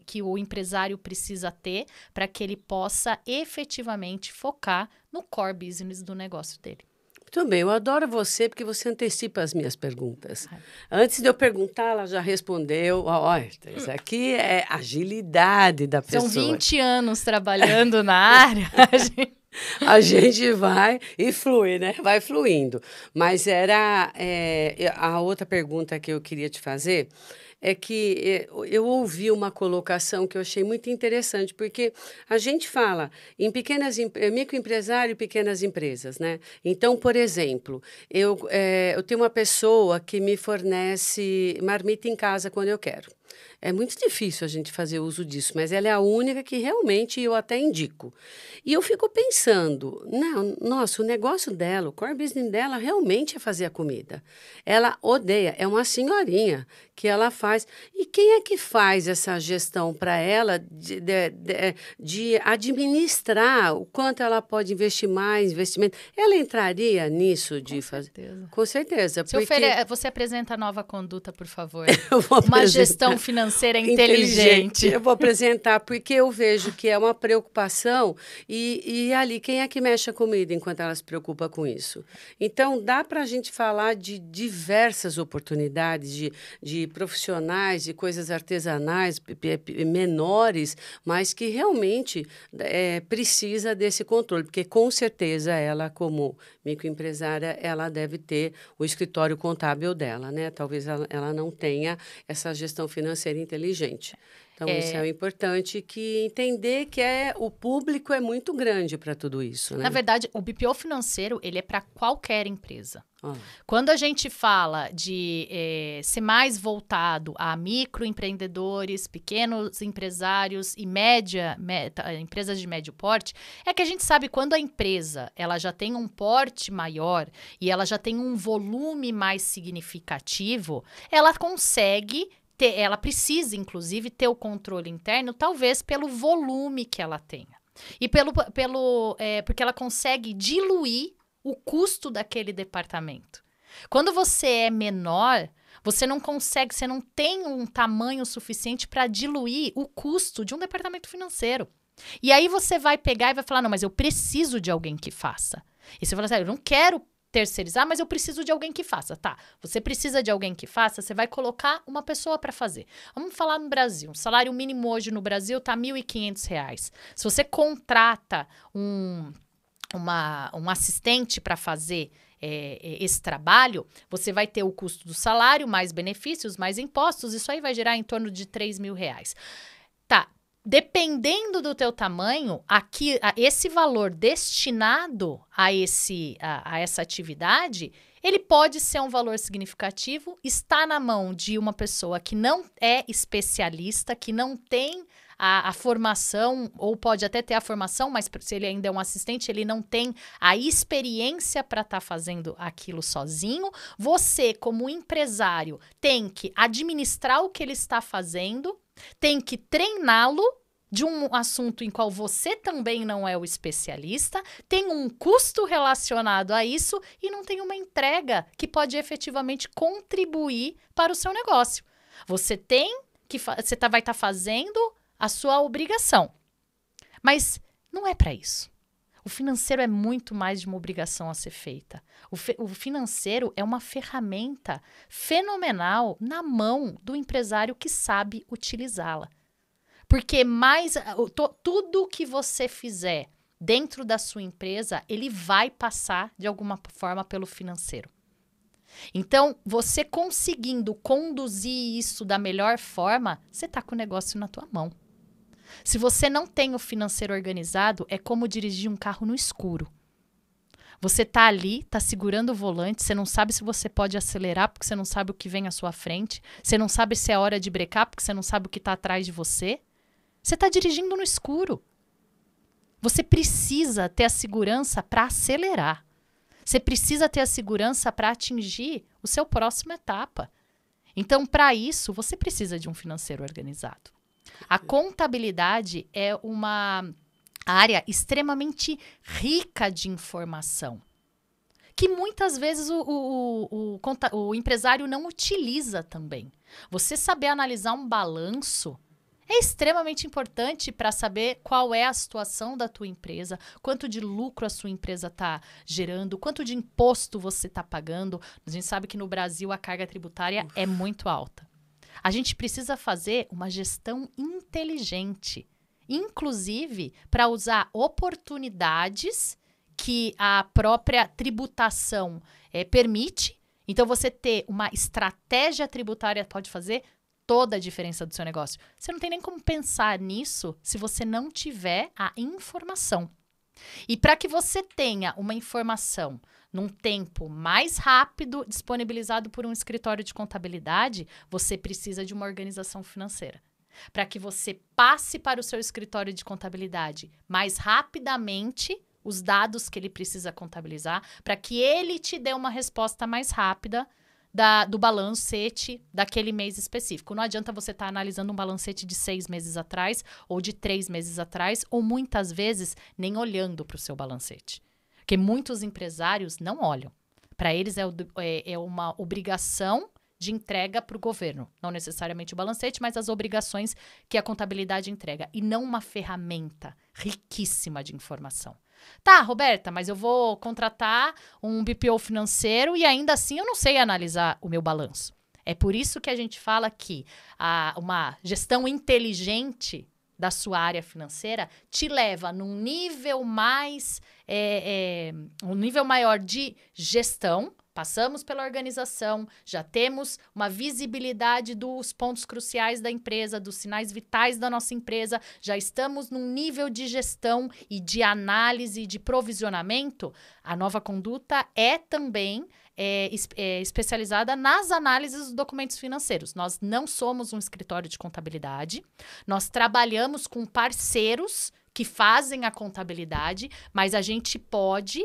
que o empresário precisa ter para que ele possa efetivamente focar no core business do negócio dele. Muito bem, eu adoro você porque você antecipa as minhas perguntas. Antes de eu perguntar, ela já respondeu. Olha, isso aqui é agilidade da pessoa. São 20 anos trabalhando na área. A gente vai e flui, né? Vai fluindo. Mas a outra pergunta que eu queria te fazer é que eu ouvi uma colocação que eu achei muito interessante, porque a gente fala em microempresário e pequenas empresas, né? Então, por exemplo, eu tenho uma pessoa que me fornece marmita em casa quando eu quero. É muito difícil a gente fazer uso disso, mas ela é a única que realmente eu até indico. E eu fico pensando, nossa, o negócio dela, o core business dela realmente é fazer a comida. Ela odeia, é uma senhorinha que ela faz. E quem é que faz essa gestão para ela de administrar o quanto ela pode investir mais, investimento? Ela entraria nisso de fazer? Certeza. Com certeza. Você apresenta a Nova Conduta, por favor. Eu vou uma gestão financeira inteligente. Eu vou apresentar porque eu vejo que é uma preocupação e ali quem é que mexe a comida enquanto ela se preocupa com isso? Então, dá para a gente falar de diversas oportunidades de profissionais, de coisas artesanais, menores, mas que realmente precisa desse controle, porque com certeza ela, como microempresária, ela deve ter o escritório contábil dela, né? Talvez ela não tenha essa gestão financeira inteligente. Então, isso é importante, que entender que o público é muito grande para tudo isso, né? Na verdade, o BPO financeiro, ele é para qualquer empresa. Oh. Quando a gente fala de ser mais voltado a microempreendedores, pequenos empresários e empresas de médio porte, é que a gente sabe quando a empresa ela já tem um porte maior e ela já tem um volume mais significativo, ela consegue ela precisa, inclusive, ter o controle interno, talvez pelo volume que ela tenha. E porque ela consegue diluir o custo daquele departamento. Quando você é menor, você não tem um tamanho suficiente para diluir o custo de um departamento financeiro. E aí você vai pegar e vai falar, não, mas eu preciso de alguém que faça. E você fala assim, eu não quero terceirizar, mas eu preciso de alguém que faça. Tá, você precisa de alguém que faça, você vai colocar uma pessoa para fazer. Vamos falar no Brasil. O salário mínimo hoje no Brasil está R$ 1.500. Se você contrata um assistente para fazer esse trabalho, você vai ter o custo do salário, mais benefícios, mais impostos, isso aí vai gerar em torno de R$ 3.000. Tá, dependendo do teu tamanho, esse valor destinado a essa atividade, ele pode ser um valor significativo, está na mão de uma pessoa que não é especialista, que não tem a formação, ou pode até ter a formação, mas se ele ainda é um assistente, ele não tem a experiência para estar fazendo aquilo sozinho. Você, como empresário, tem que administrar o que ele está fazendo, tem que treiná-lo de um assunto em qual você também não é o especialista, tem um custo relacionado a isso e não tem uma entrega que pode efetivamente contribuir para o seu negócio. Você vai estar fazendo a sua obrigação. Mas não é para isso. O financeiro é muito mais de uma obrigação a ser feita. O financeiro é uma ferramenta fenomenal na mão do empresário que sabe utilizá-la. Porque tudo que você fizer dentro da sua empresa, ele vai passar de alguma forma pelo financeiro. Então, você conseguindo conduzir isso da melhor forma, você está com o negócio na tua mão. Se você não tem o financeiro organizado, é como dirigir um carro no escuro. Você tá ali, tá segurando o volante, você não sabe se você pode acelerar porque você não sabe o que vem à sua frente, você não sabe se é hora de brecar porque você não sabe o que está atrás de você. Você está dirigindo no escuro. Você precisa ter a segurança para acelerar. Você precisa ter a segurança para atingir o seu próximo etapa. Então, para isso, você precisa de um financeiro organizado. A contabilidade é uma área extremamente rica de informação, que muitas vezes o empresário não utiliza também. Você saber analisar um balanço é extremamente importante para saber qual é a situação da tua empresa, quanto de lucro a sua empresa está gerando, quanto de imposto você está pagando. A gente sabe que no Brasil a carga tributária é muito alta. A gente precisa fazer uma gestão inteligente, inclusive para usar oportunidades que a própria tributação permite. Então, você ter uma estratégia tributária pode fazer toda a diferença do seu negócio. Você não tem nem como pensar nisso se você não tiver a informação. E para que você tenha uma informação num tempo mais rápido, disponibilizado por um escritório de contabilidade, você precisa de uma organização financeira. Para que você passe para o seu escritório de contabilidade mais rapidamente os dados que ele precisa contabilizar, para que ele te dê uma resposta mais rápida do balancete daquele mês específico. Não adianta você estar analisando um balancete de 6 meses atrás ou de 3 meses atrás, ou muitas vezes nem olhando para o seu balancete. Porque muitos empresários não olham. Para eles é uma obrigação de entrega para o governo. Não necessariamente o balancete, mas as obrigações que a contabilidade entrega. E não uma ferramenta riquíssima de informação. Tá, Roberta, mas eu vou contratar um BPO financeiro e ainda assim eu não sei analisar o meu balanço. É por isso que a gente fala que uma gestão inteligente da sua área financeira te leva num nível um nível maior de gestão. Passamos pela organização, já temos uma visibilidade dos pontos cruciais da empresa, dos sinais vitais da nossa empresa, já estamos num nível de gestão e de análise, de provisionamento. A nova conduta é também especializada nas análises dos documentos financeiros. Nós não somos um escritório de contabilidade, nós trabalhamos com parceiros que fazem a contabilidade, mas a gente pode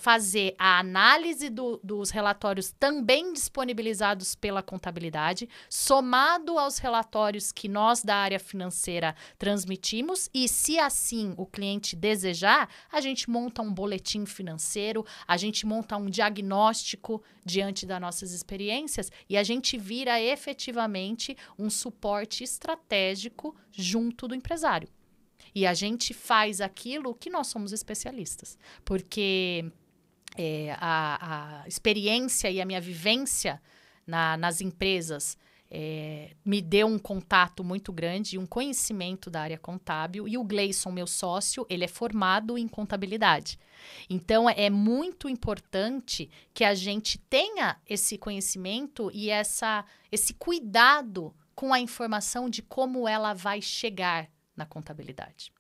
fazer a análise dos relatórios também disponibilizados pela contabilidade, somado aos relatórios que nós da área financeira transmitimos e, se assim o cliente desejar, a gente monta um boletim financeiro, a gente monta um diagnóstico diante das nossas experiências e a gente vira efetivamente um suporte estratégico junto do empresário. E a gente faz aquilo que nós somos especialistas. Porque a experiência e a minha vivência nas empresas me deu um contato muito grande, um conhecimento da área contábil. E o Gleison, meu sócio, ele é formado em contabilidade. Então, é muito importante que a gente tenha esse conhecimento e esse cuidado com a informação de como ela vai chegar na contabilidade.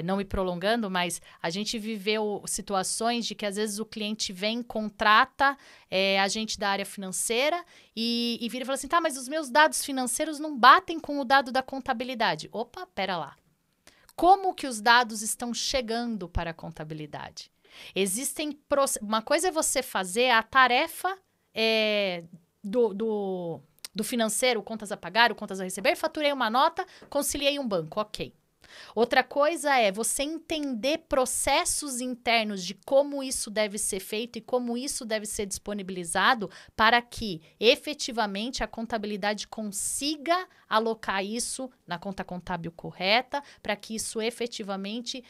Não me prolongando, mas a gente viveu situações de que às vezes o cliente vem, contrata a gente da área financeira e vira e fala assim, tá, mas os meus dados financeiros não batem com o dado da contabilidade. Opa, pera lá. Como que os dados estão chegando para a contabilidade? Uma coisa é você fazer a tarefa do financeiro, contas a pagar, contas a receber, faturei uma nota, conciliei um banco, ok. Outra coisa é você entender processos internos de como isso deve ser feito e como isso deve ser disponibilizado para que, efetivamente, a contabilidade consiga alocar isso na conta contábil correta, para que isso efetivamente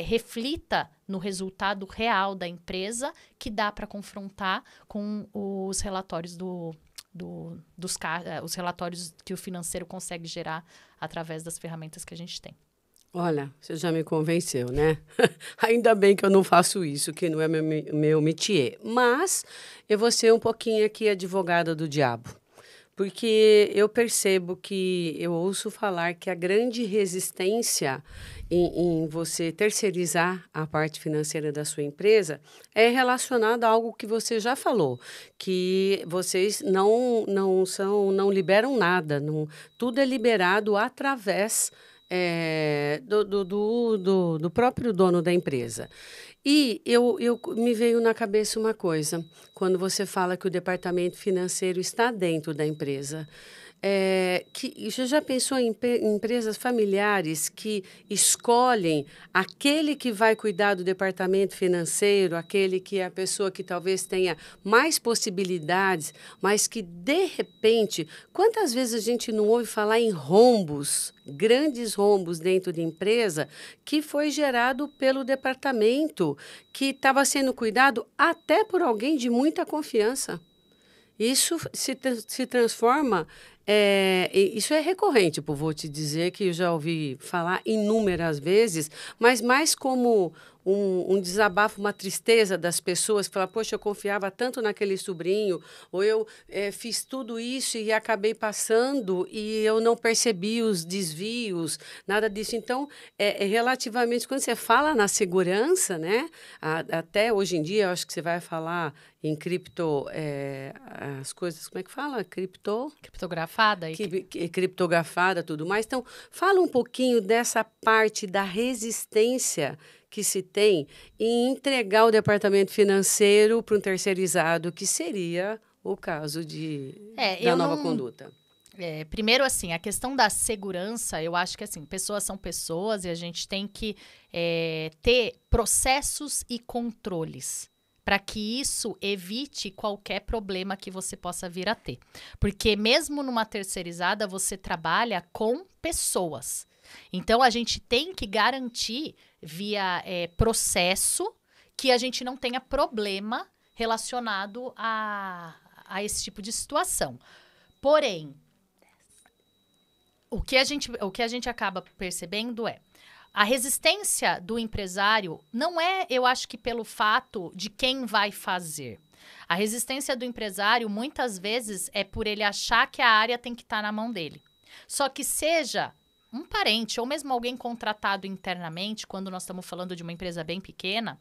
reflita no resultado real da empresa, que dá para confrontar com os relatórios os relatórios que o financeiro consegue gerar através das ferramentas que a gente tem. Olha, você já me convenceu, né? Ainda bem que eu não faço isso, que não é meu métier. Mas eu vou ser um pouquinho aqui advogada do diabo. Porque eu percebo que eu ouço falar que a grande resistência em você terceirizar a parte financeira da sua empresa é relacionada a algo que você já falou, que vocês não liberam nada, tudo é liberado através do próprio dono da empresa. E me veio na cabeça uma coisa, quando você fala que o departamento financeiro está dentro da empresa. Que você já pensou em empresas familiares que escolhem aquele que vai cuidar do departamento financeiro, aquele que é a pessoa que talvez tenha mais possibilidades, mas que, de repente, quantas vezes a gente não ouve falar em rombos, grandes rombos dentro de empresa, que foi gerado pelo departamento, que estava sendo cuidado até por alguém de muita confiança. Isso se transforma... isso é recorrente, vou te dizer que eu já ouvi falar inúmeras vezes, mas mais como um desabafo, uma tristeza das pessoas que falam, poxa, eu confiava tanto naquele sobrinho, ou eu fiz tudo isso e acabei passando e eu não percebi os desvios, nada disso. Então, relativamente, quando você fala na segurança, né, até hoje em dia, eu acho que você vai falar em cripto, as coisas, como é que fala? Criptografada. Criptografada, tudo mais. Então, fala um pouquinho dessa parte da resistência que se tem em entregar o departamento financeiro para um terceirizado, que seria o caso da nova conduta. Primeiro, assim, a questão da segurança, eu acho que, assim, pessoas são pessoas e a gente tem que ter processos e controles para que isso evite qualquer problema que você possa vir a ter. Porque mesmo numa terceirizada, você trabalha com pessoas. Então, a gente tem que garantir via processo que a gente não tenha problema relacionado a esse tipo de situação. Porém, o que a gente acaba percebendo a resistência do empresário não é, eu acho que pelo fato de quem vai fazer. A resistência do empresário, muitas vezes, é por ele achar que a área tem que estar na mão dele. Só que seja um parente ou mesmo alguém contratado internamente, quando nós estamos falando de uma empresa bem pequena,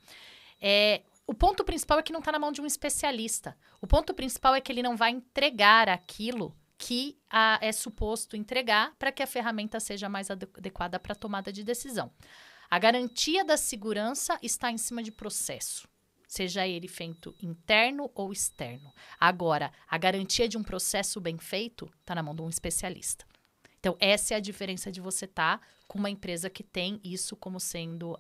o ponto principal é que não está na mão de um especialista. O ponto principal é que ele não vai entregar aquilo que é suposto entregar para que a ferramenta seja mais adequada para a tomada de decisão. A garantia da segurança está em cima de processo, seja ele feito interno ou externo. Agora, a garantia de um processo bem feito está na mão de um especialista. Então, essa é a diferença de você estar com uma empresa que tem isso como sendo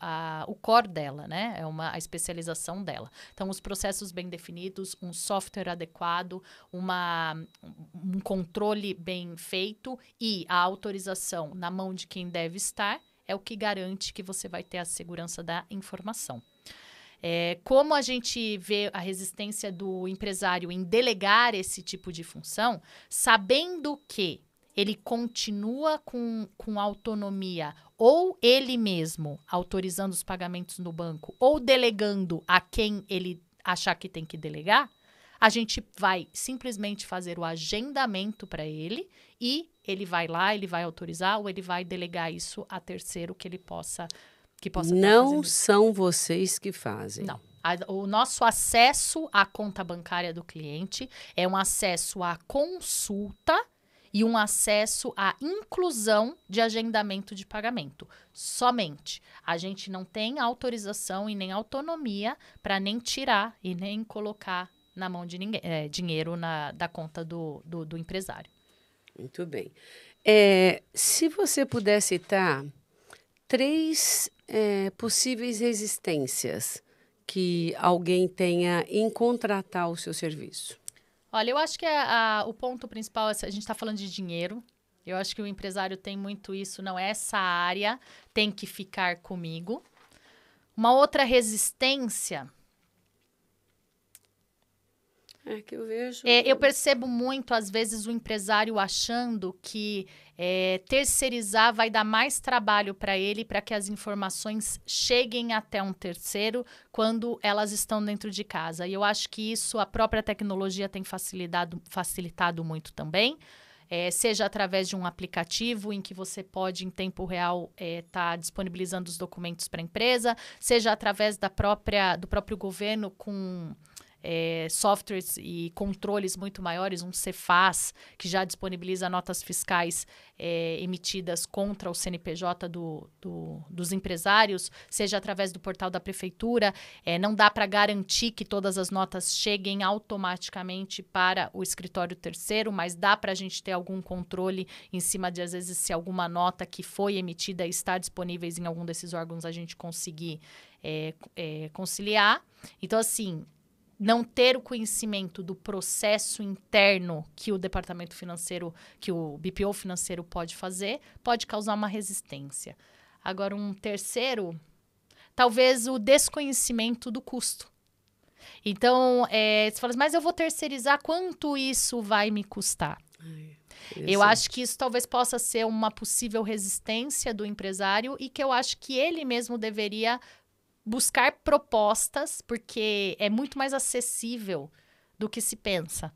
o core dela, né? A especialização dela. Então, os processos bem definidos, um software adequado, um controle bem feito e a autorização na mão de quem deve estar é o que garante que você vai ter a segurança da informação. Como a gente vê a resistência do empresário em delegar esse tipo de função, sabendo que ele continua com autonomia, ou ele mesmo autorizando os pagamentos no banco, ou delegando a quem ele achar que tem que delegar, a gente vai simplesmente fazer o agendamento para ele e ele vai lá, ele vai autorizar ou ele vai delegar isso a terceiro que ele possa Não são vocês que fazem. Não. O nosso acesso à conta bancária do cliente é um acesso à consulta e um acesso à inclusão de agendamento de pagamento. Somente. A gente não tem autorização e nem autonomia para nem tirar e nem colocar na mão de ninguém, dinheiro da conta do empresário. Muito bem. Se você puder citar 3 possíveis resistências que alguém tenha em contratar o seu serviço. Olha, eu acho que o ponto principal, a gente está falando de dinheiro. Eu acho que o empresário tem muito isso, não é essa área, tem que ficar comigo. Uma outra resistência... que eu vejo... eu percebo muito, às vezes, o empresário achando que terceirizar vai dar mais trabalho para ele, para que as informações cheguem até um terceiro quando elas estão dentro de casa. E eu acho que isso a própria tecnologia tem facilitado muito também. Seja através de um aplicativo em que você pode, em tempo real, tá disponibilizando os documentos para a empresa, seja através do próprio governo com... softwares e controles muito maiores, um Cefaz, que já disponibiliza notas fiscais emitidas contra o CNPJ dos empresários, seja através do portal da prefeitura. Não dá para garantir que todas as notas cheguem automaticamente para o escritório terceiro, mas dá para a gente ter algum controle em cima de, às vezes, se alguma nota que foi emitida está disponível em algum desses órgãos, a gente conseguir conciliar. Então, assim... não ter o conhecimento do processo interno que o departamento financeiro, que o BPO financeiro pode fazer, pode causar uma resistência. Agora, um terceiro, talvez o desconhecimento do custo. Então, você fala assim, mas eu vou terceirizar, quanto isso vai me custar? Eu acho que isso talvez possa ser uma possível resistência do empresário e que eu acho que ele mesmo deveria... buscar propostas, porque é muito mais acessível do que se pensa.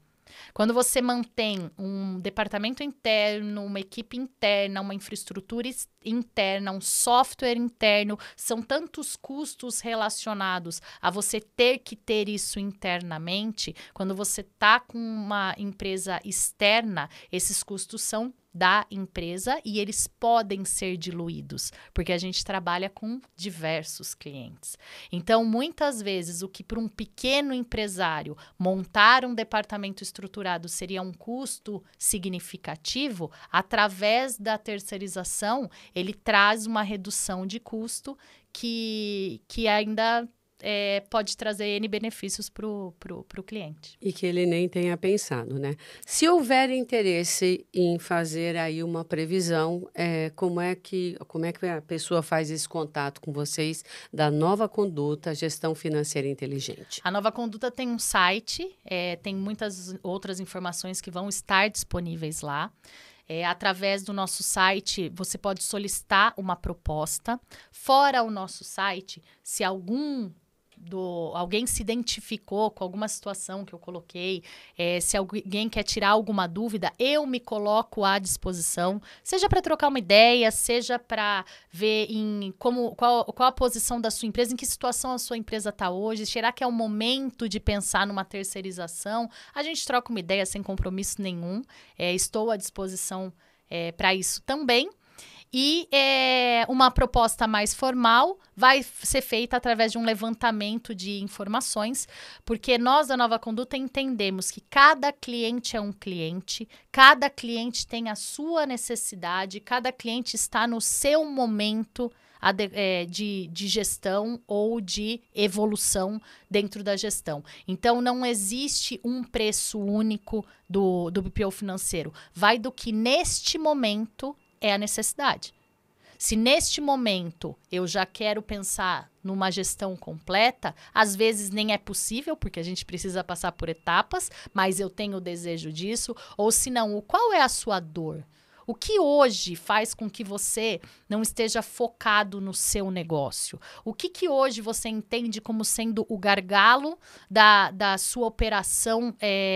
Quando você mantém um departamento interno, uma equipe interna, uma infraestrutura interna, um software interno, são tantos custos relacionados a você ter que ter isso internamente. Quando você está com uma empresa externa, esses custos são da empresa e eles podem ser diluídos, porque a gente trabalha com diversos clientes. Então, muitas vezes, o que para um pequeno empresário montar um departamento estruturado seria um custo significativo, através da terceirização, ele traz uma redução de custo que ainda pode trazer N benefícios para o cliente. E que ele nem tenha pensado, né? Se houver interesse em fazer aí uma previsão, como é que a pessoa faz esse contato com vocês da Nova Conduta Gestão Financeira Inteligente? A Nova Conduta tem um site, tem muitas outras informações que vão estar disponíveis lá. Através do nosso site, você pode solicitar uma proposta. Fora o nosso site, se alguém se identificou com alguma situação que eu coloquei, se alguém quer tirar alguma dúvida, eu me coloco à disposição, seja para trocar uma ideia, seja para ver qual a posição da sua empresa, em que situação a sua empresa está hoje, será que é o momento de pensar numa terceirização? A gente troca uma ideia sem compromisso nenhum, estou à disposição para isso também. E uma proposta mais formal vai ser feita através de um levantamento de informações, porque nós da Nova Conduta entendemos que cada cliente é um cliente, cada cliente tem a sua necessidade, cada cliente está no seu momento de gestão ou de evolução dentro da gestão. Então, não existe um preço único do BPO financeiro. Vai do que neste momento é a necessidade. Se neste momento eu já quero pensar numa gestão completa, às vezes nem é possível, porque a gente precisa passar por etapas, mas eu tenho o desejo disso. Ou se não, qual é a sua dor? O que hoje faz com que você não esteja focado no seu negócio? O que hoje você entende como sendo o gargalo da sua operação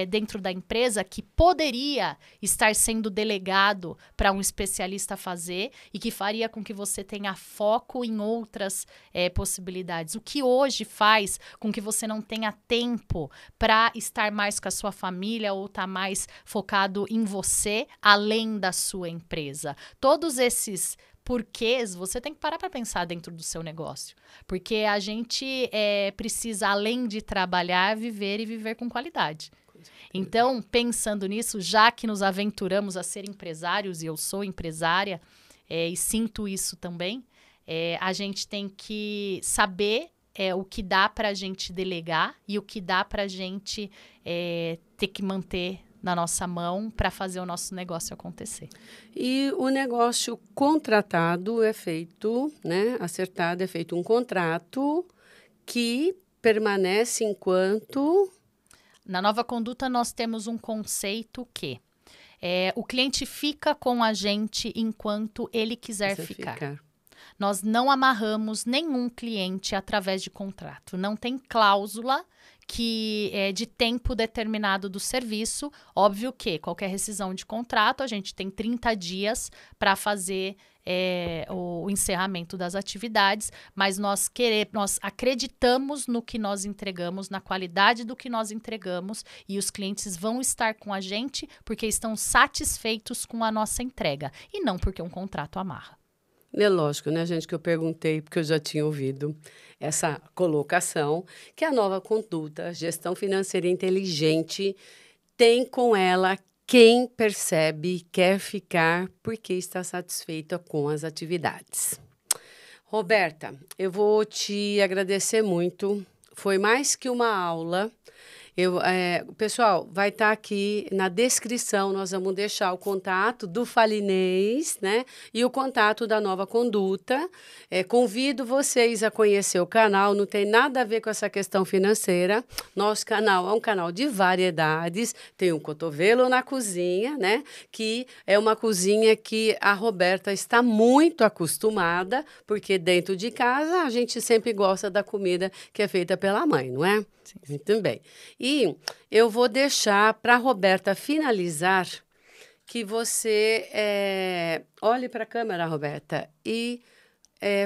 dentro da empresa que poderia estar sendo delegado para um especialista fazer e que faria com que você tenha foco em outras possibilidades? O que hoje faz com que você não tenha tempo para estar mais com a sua família ou estar mais focado em você, além da sua empresa? Todos esses porquês você tem que parar para pensar dentro do seu negócio. Porque a gente precisa, além de trabalhar, viver e viver com qualidade. Então, pensando nisso, já que nos aventuramos a ser empresários, e eu sou empresária e sinto isso também, a gente tem que saber o que dá para a gente delegar e o que dá para a gente ter que manter na nossa mão para fazer o nosso negócio acontecer. E o negócio contratado é feito, acertado, é feito um contrato que permanece enquanto... Na Nova Conduta, nós temos um conceito que o cliente fica com a gente enquanto ele quiser ficar. Nós não amarramos nenhum cliente através de contrato. Não tem cláusula que é de tempo determinado do serviço. Óbvio que qualquer rescisão de contrato, a gente tem 30 dias para fazer o encerramento das atividades, mas nós acreditamos no que nós entregamos, na qualidade do que nós entregamos, e os clientes vão estar com a gente porque estão satisfeitos com a nossa entrega, e não porque um contrato amarra. É lógico, né, gente, que eu perguntei, porque eu já tinha ouvido essa colocação, que a Nova Conduta, Gestão Financeira Inteligente, tem com ela quem percebe, quer ficar, porque está satisfeita com as atividades. Roberta, eu vou te agradecer muito, foi mais que uma aula. Pessoal, vai estar aqui na descrição, nós vamos deixar o contato do Falinês, e o contato da Nova Conduta. Convido vocês a conhecer o canal, não tem nada a ver com essa questão financeira. Nosso canal é um canal de variedades, tem um cotovelo na cozinha, que é uma cozinha que a Roberta está muito acostumada, porque dentro de casa a gente sempre gosta da comida que é feita pela mãe, não é? Sim. Muito bem. E eu vou deixar para a Roberta finalizar, que você olhe para a câmera, Roberta, e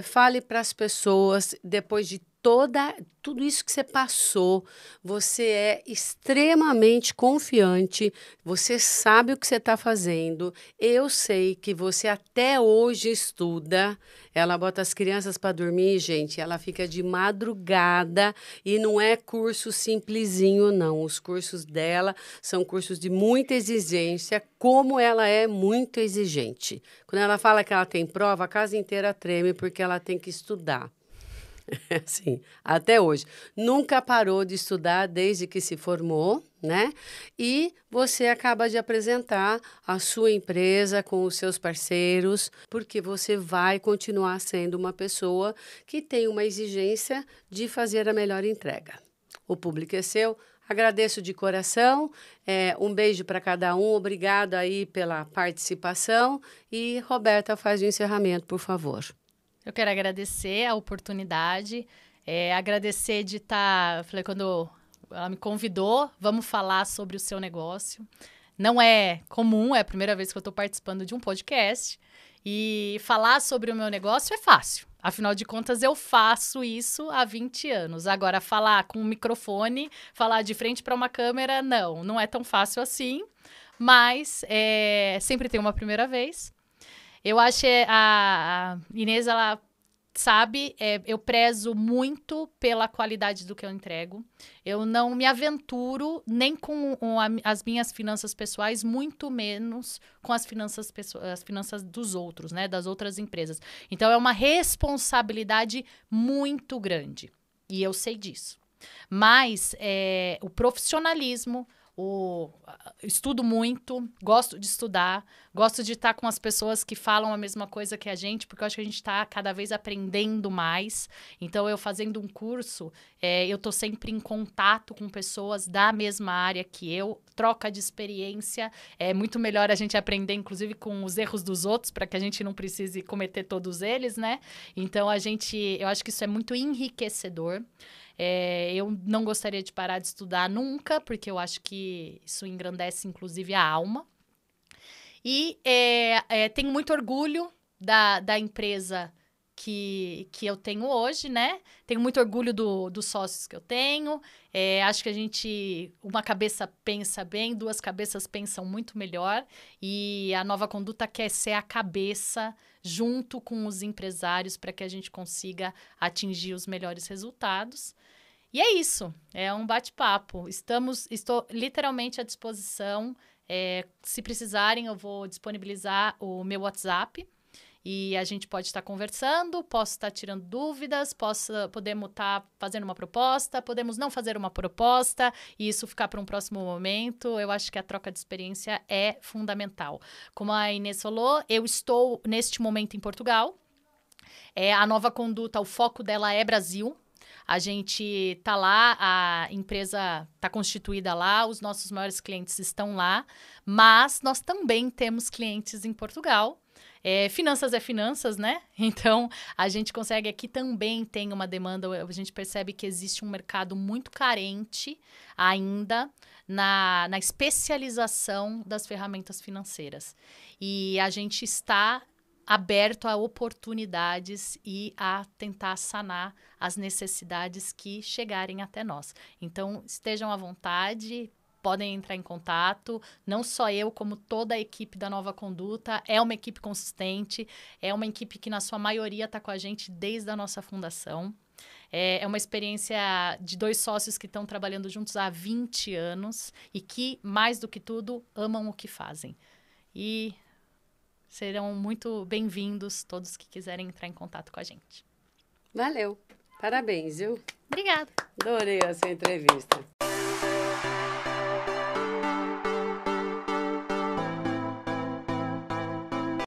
fale para as pessoas, depois de tudo isso que você passou, você é extremamente confiante, você sabe o que você está fazendo, eu sei que você até hoje estuda, ela bota as crianças para dormir, gente, ela fica de madrugada e não é curso simplesinho, não, os cursos dela são cursos de muita exigência, como ela é muito exigente. Quando ela fala que ela tem prova, a casa inteira treme porque ela tem que estudar. Sim, até hoje. Nunca parou de estudar desde que se formou, né? E você acaba de apresentar a sua empresa com os seus parceiros, porque você vai continuar sendo uma pessoa que tem uma exigência de fazer a melhor entrega. O público é seu. Agradeço de coração. Um beijo para cada um. Obrigada aí pela participação. E Roberta, faz o encerramento, por favor. Eu quero agradecer a oportunidade, agradecer de estar... Falei, quando ela me convidou, vamos falar sobre o seu negócio. Não é comum, é a primeira vez que eu estou participando de um podcast. E falar sobre o meu negócio é fácil. Afinal de contas, eu faço isso há 20 anos. Agora, falar com um microfone, falar de frente para uma câmera, não é tão fácil assim. Mas sempre tem uma primeira vez. Eu acho que a Inês, ela sabe, eu prezo muito pela qualidade do que eu entrego. Eu não me aventuro nem com as minhas finanças pessoais, muito menos com as finanças dos outros, né, das outras empresas. Então, é uma responsabilidade muito grande. E eu sei disso. Mas o profissionalismo... estudo muito, gosto de estudar, gosto de estar com as pessoas que falam a mesma coisa que a gente, porque eu acho que a gente está cada vez aprendendo mais. Então, eu fazendo um curso, eu estou sempre em contato com pessoas da mesma área que eu, troca de experiência. É muito melhor a gente aprender, inclusive, com os erros dos outros, para que a gente não precise cometer todos eles, né? Então, eu acho que isso é muito enriquecedor. Eu não gostaria de parar de estudar nunca, porque eu acho que isso engrandece, inclusive, a alma. E tenho muito orgulho da empresa que eu tenho hoje, né? Tenho muito orgulho dos sócios que eu tenho. Acho que uma cabeça pensa bem, duas cabeças pensam muito melhor. E a Nova Conduta quer ser a cabeça junto com os empresários para que a gente consiga atingir os melhores resultados. E é isso, é um bate-papo. Estou literalmente à disposição. Se precisarem, eu vou disponibilizar o meu WhatsApp e a gente pode estar conversando, posso estar tirando dúvidas, podemos estar fazendo uma proposta, podemos não fazer uma proposta e isso ficar para um próximo momento. Eu acho que a troca de experiência é fundamental. Como a Inês falou, eu estou neste momento em Portugal. A Nova Conduta, o foco dela é Brasil. A gente está lá, a empresa está constituída lá, os nossos maiores clientes estão lá, mas nós também temos clientes em Portugal. Finanças é finanças, né? Então, a gente consegue aqui também tem uma demanda, a gente percebe que existe um mercado muito carente ainda na especialização das ferramentas financeiras. E a gente está aberto a oportunidades e a tentar sanar as necessidades que chegarem até nós. Então, estejam à vontade, podem entrar em contato. Não só eu, como toda a equipe da Nova Conduta. É uma equipe consistente, é uma equipe que, na sua maioria, está com a gente desde a nossa fundação. É uma experiência de 2 sócios que estão trabalhando juntos há 20 anos e que, mais do que tudo, amam o que fazem. E serão muito bem-vindos todos que quiserem entrar em contato com a gente. Valeu. Parabéns, viu? Obrigada. Adorei essa entrevista.